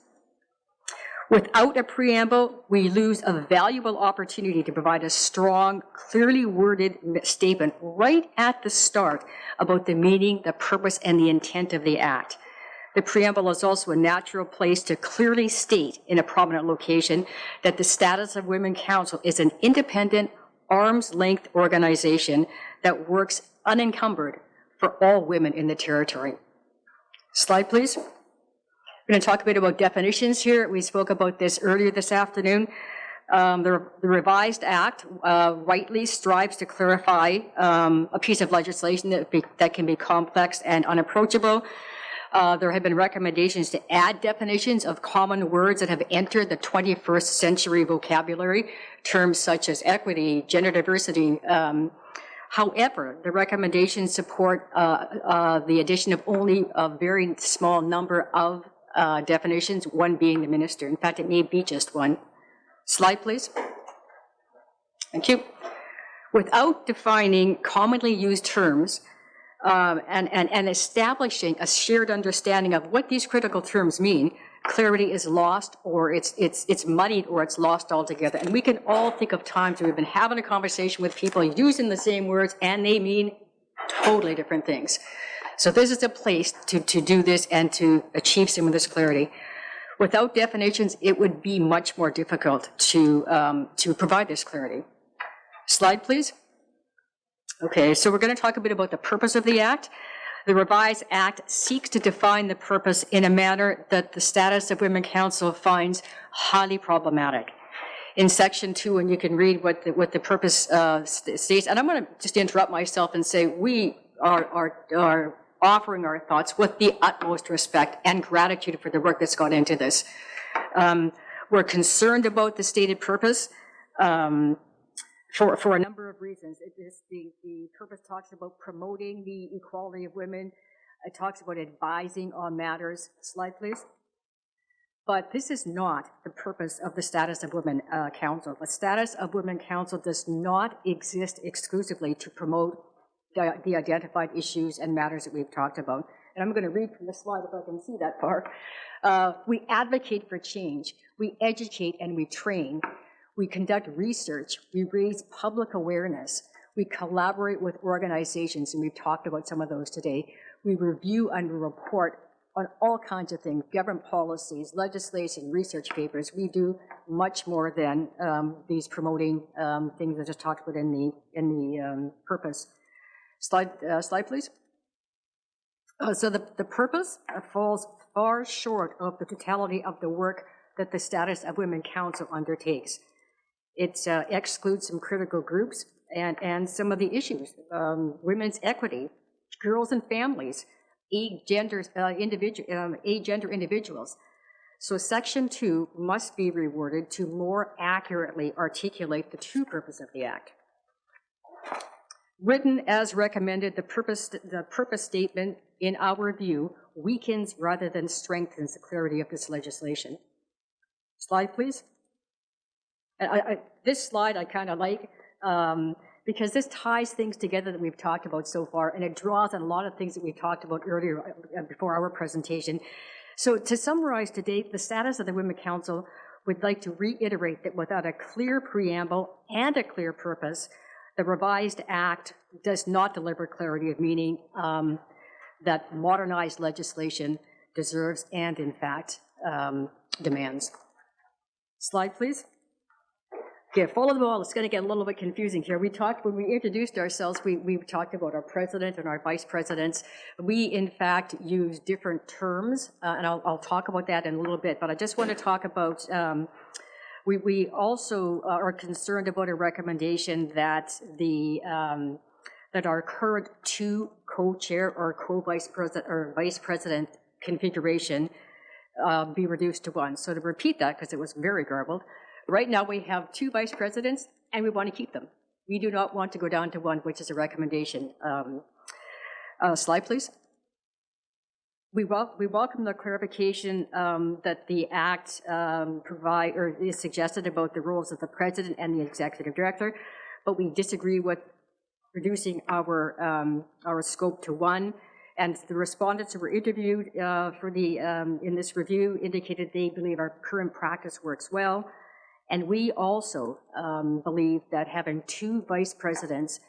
Without a preamble, we lose a valuable opportunity to provide a strong, clearly worded statement right at the start about the meaning, the purpose, and the intent of the act. The preamble is also a natural place to clearly state in a prominent location that the Status of Women Council is an independent, arm's-length organization that works unencumbered for all women in the territory. Slide, please. We're going to talk a bit about definitions here. We spoke about this earlier this afternoon. The revised act rightly strives to clarify a piece of legislation that can be complex and unapproachable. There have been recommendations to add definitions of common words that have entered the 21st century vocabulary, terms such as equity, gender diversity. However, the recommendations support the addition of only a very small number of definitions, one being the minister. In fact, it may be just one. Slide, please. Thank you. Without defining commonly used terms and establishing a shared understanding of what these critical terms mean, clarity is lost, or it's muddied, or it's lost altogether. And we can all think of times where we've been having a conversation with people using the same words and they mean totally different things. So this is a place to do this and to achieve some of this clarity. Without definitions, it would be much more difficult to provide this clarity. Slide, please. Okay, so we're going to talk a bit about the purpose of the act. The revised act seeks to define the purpose in a manner that the Status of Women Council finds highly problematic. In section 2, and you can read what the purpose states, and I'm going to just interrupt myself and say we are offering our thoughts with the utmost respect and gratitude for the work that's gone into this. We're concerned about the stated purpose for a number of reasons. The purpose talks about promoting the equality of women. It talks about advising on matters. Slide, please. But this is not the purpose of the Status of Women Council. The Status of Women Council does not exist exclusively to promote the identified issues and matters that we've talked about. And I'm going to read from the slide if I can see that far. We advocate for change. We educate and we train. We conduct research. We raise public awareness. We collaborate with organizations, and we've talked about some of those today. We review and report on all kinds of things, government policies, legislation, research papers. We do much more than these promoting things that I just talked about in the purpose. Slide, please. So the purpose falls far short of the totality of the work that the Status of Women Council undertakes. It excludes some critical groups and some of the issues, women's equity, girls and families, gender individuals. So section 2 must be reworded to more accurately articulate the true purpose of the act. Written as recommended, the purpose statement, in our view, weakens rather than strengthens the clarity of this legislation. Slide, please. This slide I kind of like because this ties things together that we've talked about so far, and it draws on a lot of things that we talked about earlier before our presentation. So to summarize today, the Status of the Women Council would like to reiterate that without a clear preamble and a clear purpose, the revised act does not deliver clarity of meaning that modernized legislation deserves and, in fact, demands. Slide, please. Okay, follow the ball. It's going to get a little bit confusing here. When we introduced ourselves, we talked about our president and our vice presidents. We, in fact, use different terms, and I'll talk about that in a little bit, but I just want to talk about, we also are concerned about a recommendation that that our current two co-chair or co-vice president or vice president configuration be reduced to one. So to repeat that, because it was very garbled, right now we have two vice presidents and we want to keep them. We do not want to go down to one, which is a recommendation. Slide, please. We welcome the clarification that the Act is suggested about the roles of the president and the executive director, but we disagree with reducing our scope to one. And the respondents who were interviewed in this review indicated they believe our current practice works well. And we also believe that having two vice presidents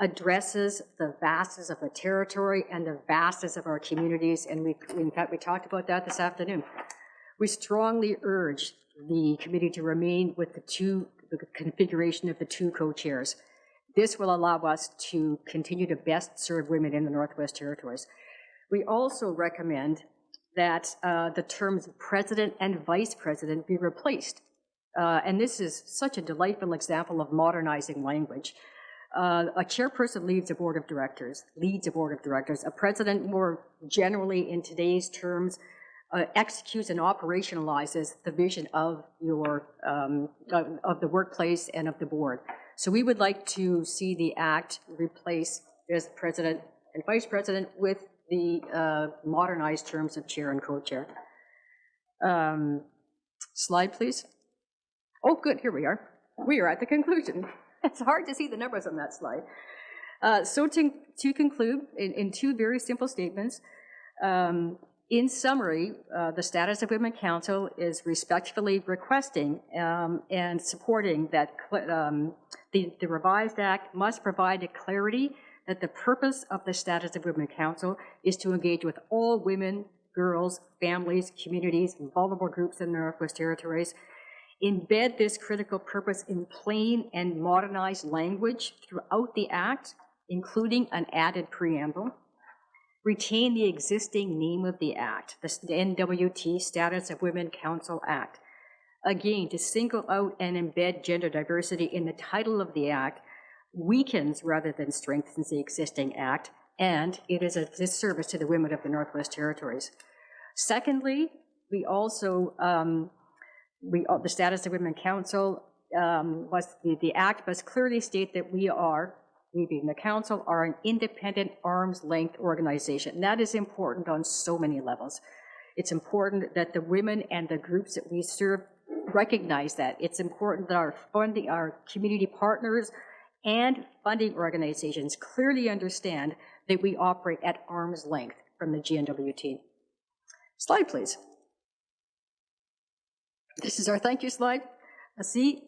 addresses the vastness of the territory and the vastness of our communities. And in fact, we talked about that this afternoon. We strongly urge the committee to remain with the configuration of the two co-chairs. This will allow us to continue to best serve women in the Northwest Territories. We also recommend that the terms president and vice president be replaced. And this is such a delightful example of modernizing language. A chairperson leads a board of directors. A president, more generally in today's terms, executes and operationalizes the vision of of the workplace and of the board. So we would like to see the Act replace as president and vice president with the modernized terms of chair and co-chair. Slide, please. Oh, good, here we are. We are at the conclusion. It's hard to see the numbers on that slide. So to conclude, in two very simple statements, in summary, the Status of Women Council is respectfully requesting and supporting that the revised Act must provide a clarity that the purpose of the Status of Women Council is to engage with all women, girls, families, communities, and vulnerable groups in the Northwest Territories. Embed this critical purpose in plain and modernized language throughout the Act, including an added preamble. Retain the existing name of the Act, the NWT Status of Women Council Act. Again, to single out and embed gender diversity in the title of the Act weakens rather than strengthens the existing Act, and it is a disservice to the women of the Northwest Territories. Secondly, we also, the Status of Women Council, the Act must clearly state that we being the Council, are an independent arm's-length organization. And that is important on so many levels. It's important that the women and the groups that we serve recognize that. It's important that our community partners and funding organizations clearly understand that we operate at arm's length from the GNWT. Slide, please. This is our thank you slide.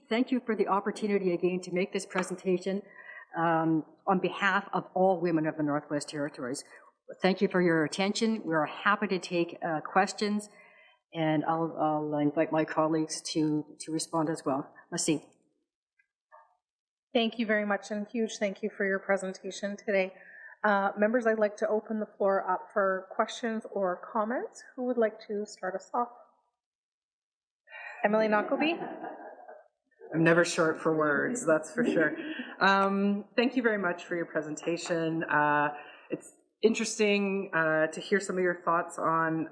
Thank you for the opportunity again to make this presentation on behalf of all women of the Northwest Territories. Thank you for your attention. We are happy to take questions, and I'll invite my colleagues to respond as well. Merci. Thank you very much, and huge thank you for your presentation today. Members, I'd like to open the floor up for questions or comments. Who would like to start us off? Emily Knockleby? I'm never short for words, that's for sure. Thank you very much for your presentation. It's interesting to hear some of your thoughts on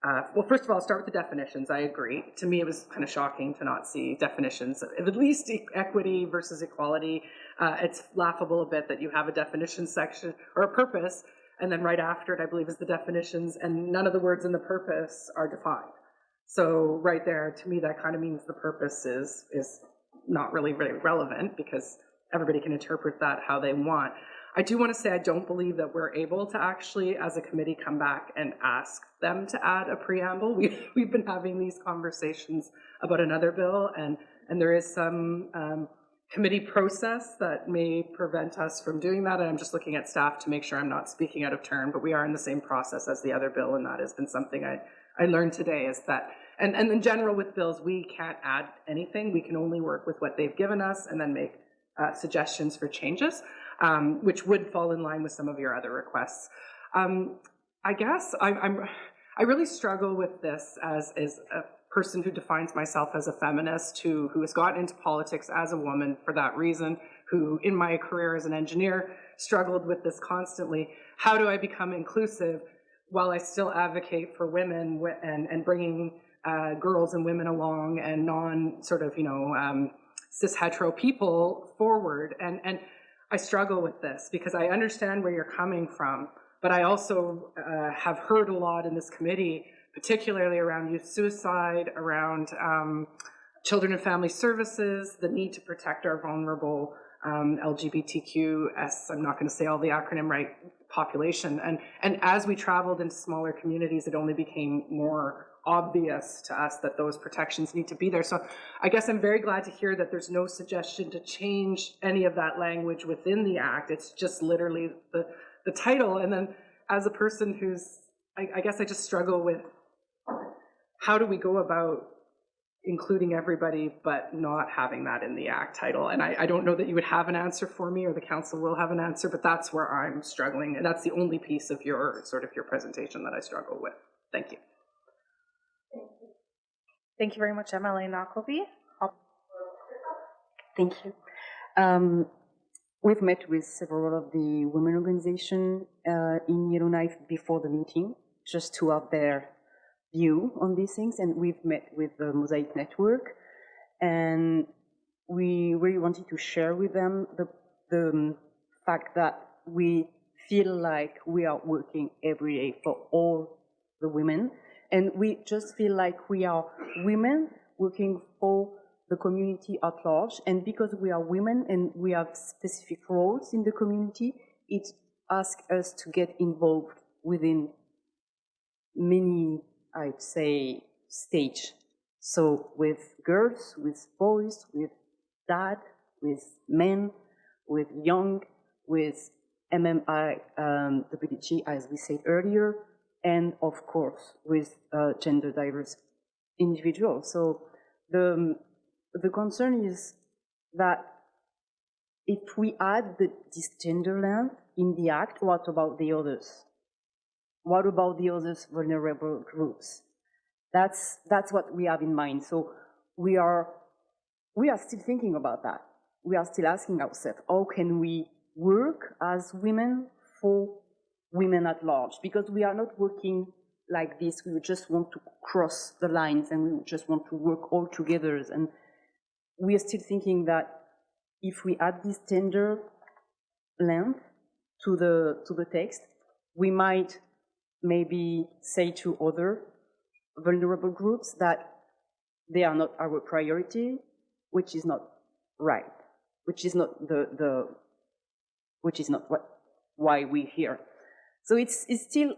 well, first of all, I'll start with the definitions. I agree. To me, it was kind of shocking to not see definitions of at least equity versus equality. It's laughable a bit that you have a definition section or a purpose, and then right after it, I believe, is the definitions, and none of the words in the purpose are defined. So right there, to me, that kind of means the purpose is not really relevant because everybody can interpret that how they want. I do want to say I don't believe that we're able to actually, as a committee, come back and ask them to add a preamble. We've been having these conversations about another bill, and there is some committee process that may prevent us from doing that, and I'm just looking at staff to make sure I'm not speaking out of turn, but we are in the same process as the other bill, and that has been something I learned today, is that and in general with bills, we can't add anything. We can only work with what they've given us and then make suggestions for changes, which would fall in line with some of your other requests. I guess I really struggle with this as a person who defines myself as a feminist, who has gotten into politics as a woman for that reason, who in my career as an engineer struggled with this constantly. How do I become inclusive while I still advocate for women and bringing girls and women along and non sort of, cis hetero people forward? And I struggle with this because I understand where you're coming from, but I also have heard a lot in this committee, particularly around youth suicide, around children and family services, the need to protect our vulnerable LGBTQS, I'm not going to say all the acronym right, population. And as we traveled into smaller communities, it only became more obvious to us that those protections need to be there. So I guess I'm very glad to hear that there's no suggestion to change any of that language within the Act. It's just literally the title. And then as a person I guess I just struggle with how do we go about including everybody but not having that in the Act title. And I don't know that you would have an answer for me or the council will have an answer, but that's where I'm struggling. And that's the only piece of your presentation that I struggle with. Thank you. Thank you very much, MLA Knockleby. Thank you. We've met with several of the women organizations in Yellowknife before the meeting, just to have their view on these things, and we've met with the Mosaic Network, and we really wanted to share with them the fact that we feel like we are working every day for all the women, and we just feel like we are women working for the community at large, and because we are women and we have specific roles in the community, it asks us to get involved within many, I'd say, stage. So with girls, with boys, with dad, with men, with young, with MMIWG, as we said earlier, and of course with gender diverse individuals. So the concern is that if we add this gender lens in the Act, what about the others? What about the others vulnerable groups? That's what we have in mind. So we are still thinking about that. We are still asking ourselves, how can we work as women for women at large? Because we are not working like this. We just want to cross the lines and we just want to work all together. And we are still thinking that if we add this gender length to the text, we might maybe say to other vulnerable groups that they are not our priority, which is not right, which is not why we're here. So it's still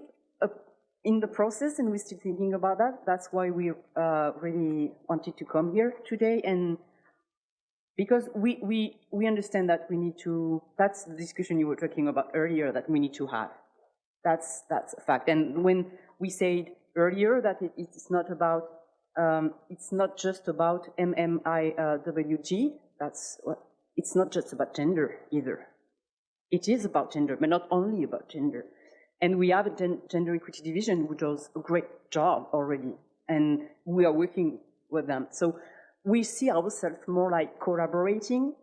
in the process, and we're still thinking about that. That's why we really wanted to come here today, and because we understand that we need to. That's the discussion you were talking about earlier that we need to have. That's a fact. And when we said earlier that it's not about, it's not just about MMIWG. It's not just about gender either. It is about gender, but not only about gender. And we have a gender equity division, which does a great job already, and we are working with them. So we see ourselves more like collaborating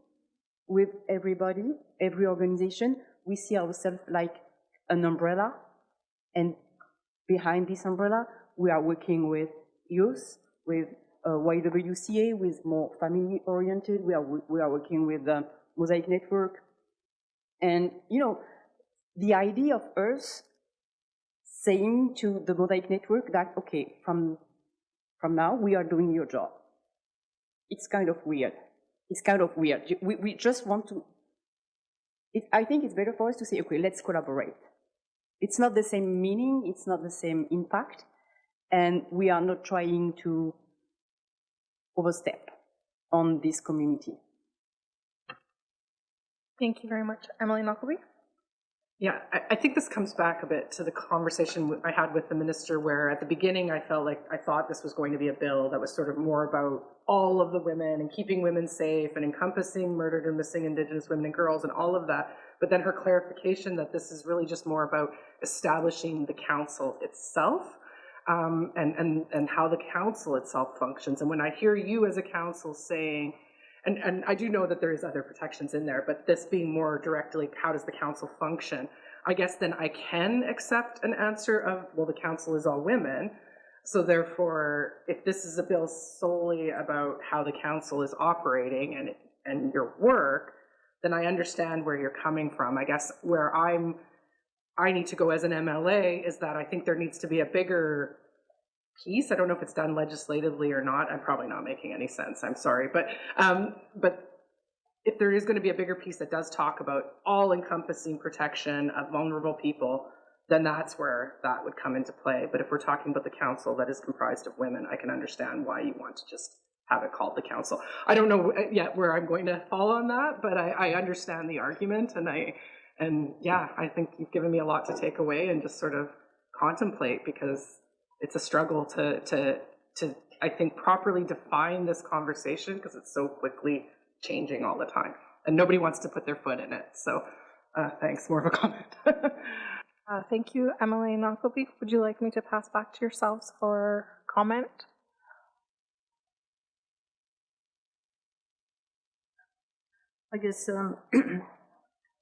with everybody, every organization. We see ourselves like an umbrella, and behind this umbrella, we are working with youth, with YWCA, with more family-oriented. We are working with the Mosaic Network. And, the idea of us saying to the Mosaic Network that, okay, from now, we are doing your job. It's kind of weird. We just want to, I think it's better for us to say, okay, let's collaborate. It's not the same meaning, it's not the same impact, and we are not trying to overstep on this community. Thank you very much. Emily Knockleby? Yeah, I think this comes back a bit to the conversation I had with the minister, where at the beginning I felt like I thought this was going to be a bill that was sort of more about all of the women and keeping women safe and encompassing murdered and missing Indigenous women and girls and all of that. But then her clarification that this is really just more about establishing the council itself, and how the council itself functions. And when I hear you as a council saying, and I do know that there is other protections in there, but this being more directly, how does the council function? I guess then I can accept an answer of, well, the council is all women. So therefore, if this is a bill solely about how the council is operating and your work, then I understand where you're coming from. I guess where I need to go as an MLA is that I think there needs to be a bigger piece. I don't know if it's done legislatively or not. I'm probably not making any sense. I'm sorry. But if there is going to be a bigger piece that does talk about all-encompassing protection of vulnerable people, then that's where that would come into play. But if we're talking about the council that is comprised of women, I can understand why you want to just have it called the council. I don't know yet where I'm going to fall on that, but I understand the argument, and yeah, I think you've given me a lot to take away and just sort of contemplate, because it's a struggle to I think properly define this conversation, because it's so quickly changing all the time, and nobody wants to put their foot in it. So thanks, more of a comment. Thank you, Emily and Ogilvy. Would you like me to pass back to yourselves for comment? I guess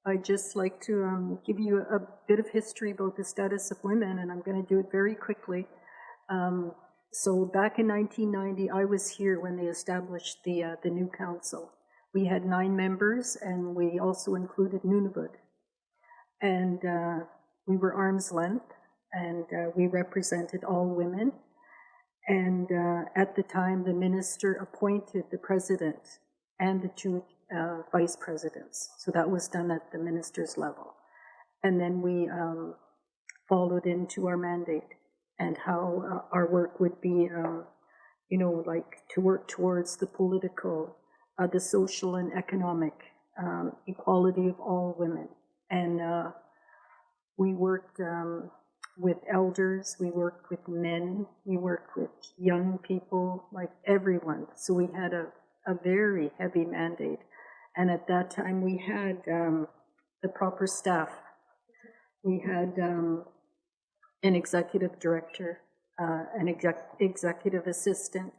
I'd just like to give you a bit of history about the status of women, and I'm going to do it very quickly. So back in 1990, I was here when they established the new council. We had 9 members, and we also included Nunavut. And we were arm's length, and we represented all women. And at the time, the minister appointed the president and the 2 vice presidents. So that was done at the minister's level. And then we followed into our mandate and how our work would be, like to work towards the political, the social and economic equality of all women. And we worked with elders, we worked with men, we worked with young people, like everyone. So we had a very heavy mandate. And at that time we had the proper staff. We had an executive director, an executive assistant.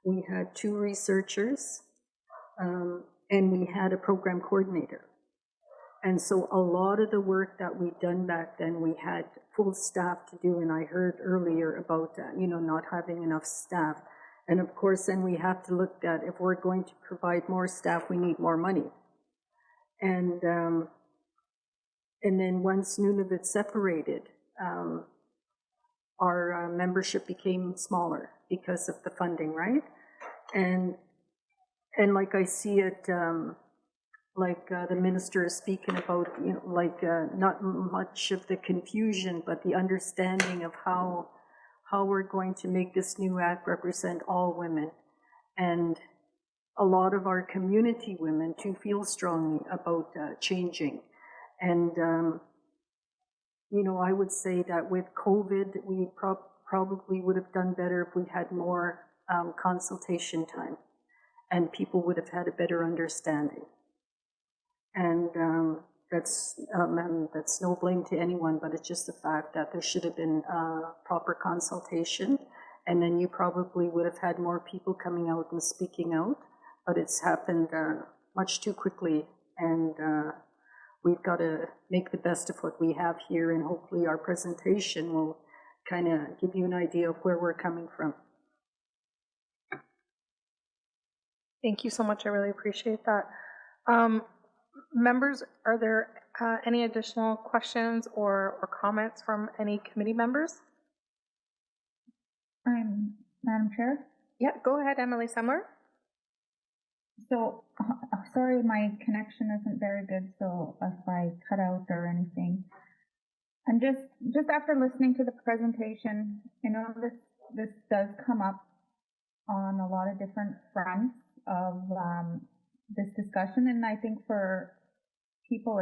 We had 2 researchers, and we had a program coordinator. And so a lot of the work that we'd done back then, we had full staff to do. And I heard earlier about, not having enough staff. And of course, then we have to look at, if we're going to provide more staff, we need more money. And then once Nunavut separated, our membership became smaller because of the funding, right? And like I see it, the minister is speaking about, not much of the confusion, but the understanding of how we're going to make this new act represent all women. And a lot of our community women too feel strongly about changing. And, I would say that with COVID, we probably would have done better if we had more consultation time, and people would have had a better understanding. And that's no blame to anyone, but it's just the fact that there should have been proper consultation, and then you probably would have had more people coming out and speaking out, but it's happened much too quickly, and we've got to make the best of what we have here, and hopefully our presentation will kind of give you an idea of where we're coming from. Thank you so much. I really appreciate that. Members, are there any additional questions or comments from any committee members? Madam Chair? Yeah, go ahead, Emily Semler. So, sorry, my connection isn't very good, so if I cut out or anything. I'm just after listening to the presentation, this does come up on a lot of different fronts of this discussion, and I think for people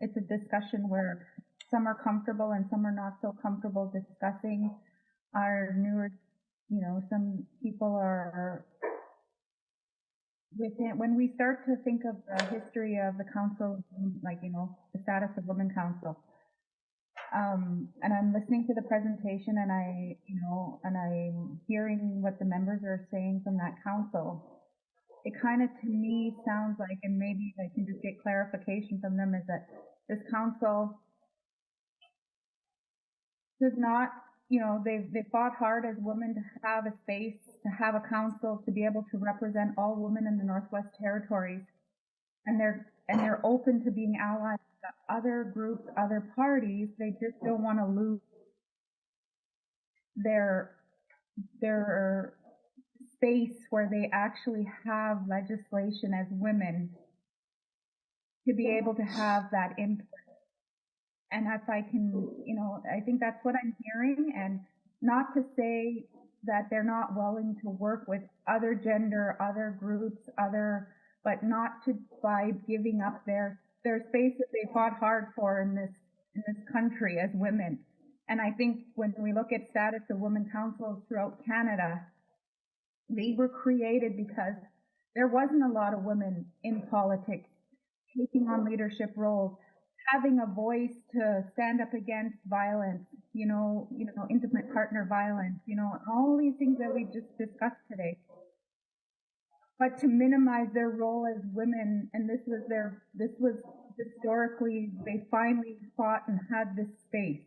it's a discussion where some are comfortable and some are not so comfortable discussing our newer, some people are within, when we start to think of the history of the council, like, the status of Women Council, and I'm listening to the presentation and I'm hearing what the members are saying from that council. It kind of, to me, sounds like, and maybe I can just get clarification from them, is that this council does not, they fought hard as women to have a space, to have a council, to be able to represent all women in the Northwest Territories, and they're open to being allies to other groups, other parties. They just don't want to lose their space where they actually have legislation as women to be able to have that input. And if I can, I think that's what I'm hearing, and not to say that they're not willing to work with other gender, other groups, but not to, by giving up their space that they fought hard for in this country as women. And I think when we look at status of women councils throughout Canada, they were created because there wasn't a lot of women in politics taking on leadership roles, having a voice to stand up against violence, intimate partner violence, all these things that we just discussed today. But to minimize their role as women, and this was historically, they finally fought and had this space.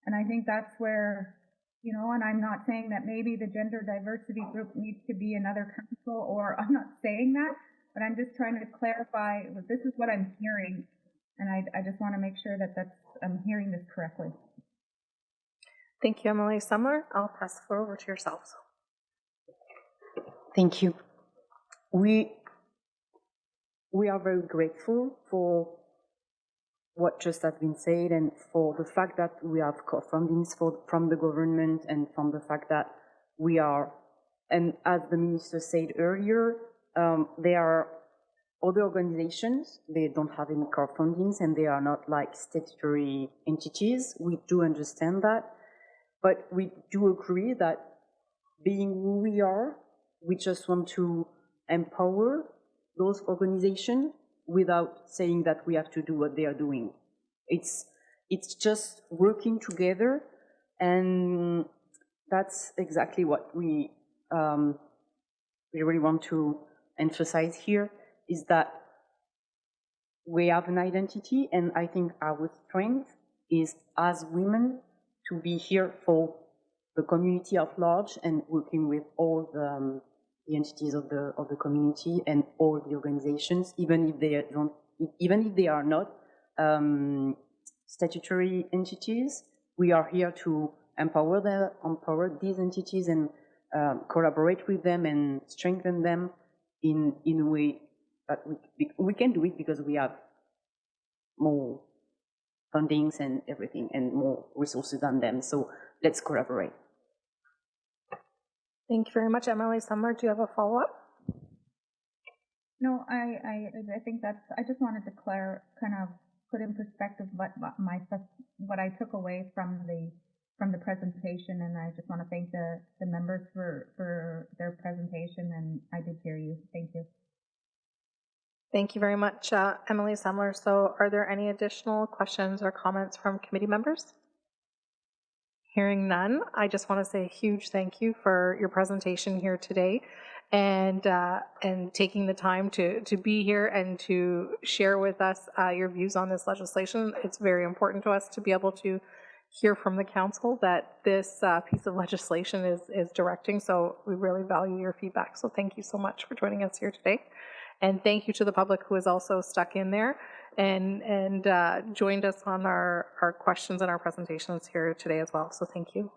And I think that's where, and I'm not saying that maybe the gender diversity group needs to be another council, or I'm not saying that, but I'm just trying to clarify, this is what I'm hearing. And I just want to make sure that I'm hearing this correctly. Thank you, Emily Sumler. I'll pass the floor over to yourselves. Thank you. We are very grateful for what just has been said, and for the fact that we have co-fundings from the government, and from the fact that we are, and as the minister said earlier, there are other organizations, they don't have any core fundings, and they are not like statutory entities. We do understand that, but we do agree that being who we are, we just want to empower those organizations without saying that we have to do what they are doing. It's just working together, and that's exactly what we really want to emphasize here, is that we have an identity, and I think our strength is, as women, to be here for the community at large and working with all the entities of the community and all the organizations, even if they are not statutory entities. We are here to empower these entities and collaborate with them and strengthen them in a way that we can do it, because we have more fundings and everything and more resources than them. So let's collaborate. Thank you very much. Emily Sumler, do you have a follow-up? No, I think I just wanted to kind of put in perspective what I took away from the presentation, and I just want to thank the members for their presentation, and I did hear you. Thank you. Thank you very much, Emily Sumler. So are there any additional questions or comments from committee members? Hearing none, I just want to say a huge thank you for your presentation here today, and taking the time to be here and to share with us your views on this legislation. It's very important to us to be able to hear from the council that this piece of legislation is directing, so we really value your feedback. So thank you so much for joining us here today. And thank you to the public who has also stuck in there and joined us on our questions and our presentations here today as well. So thank you.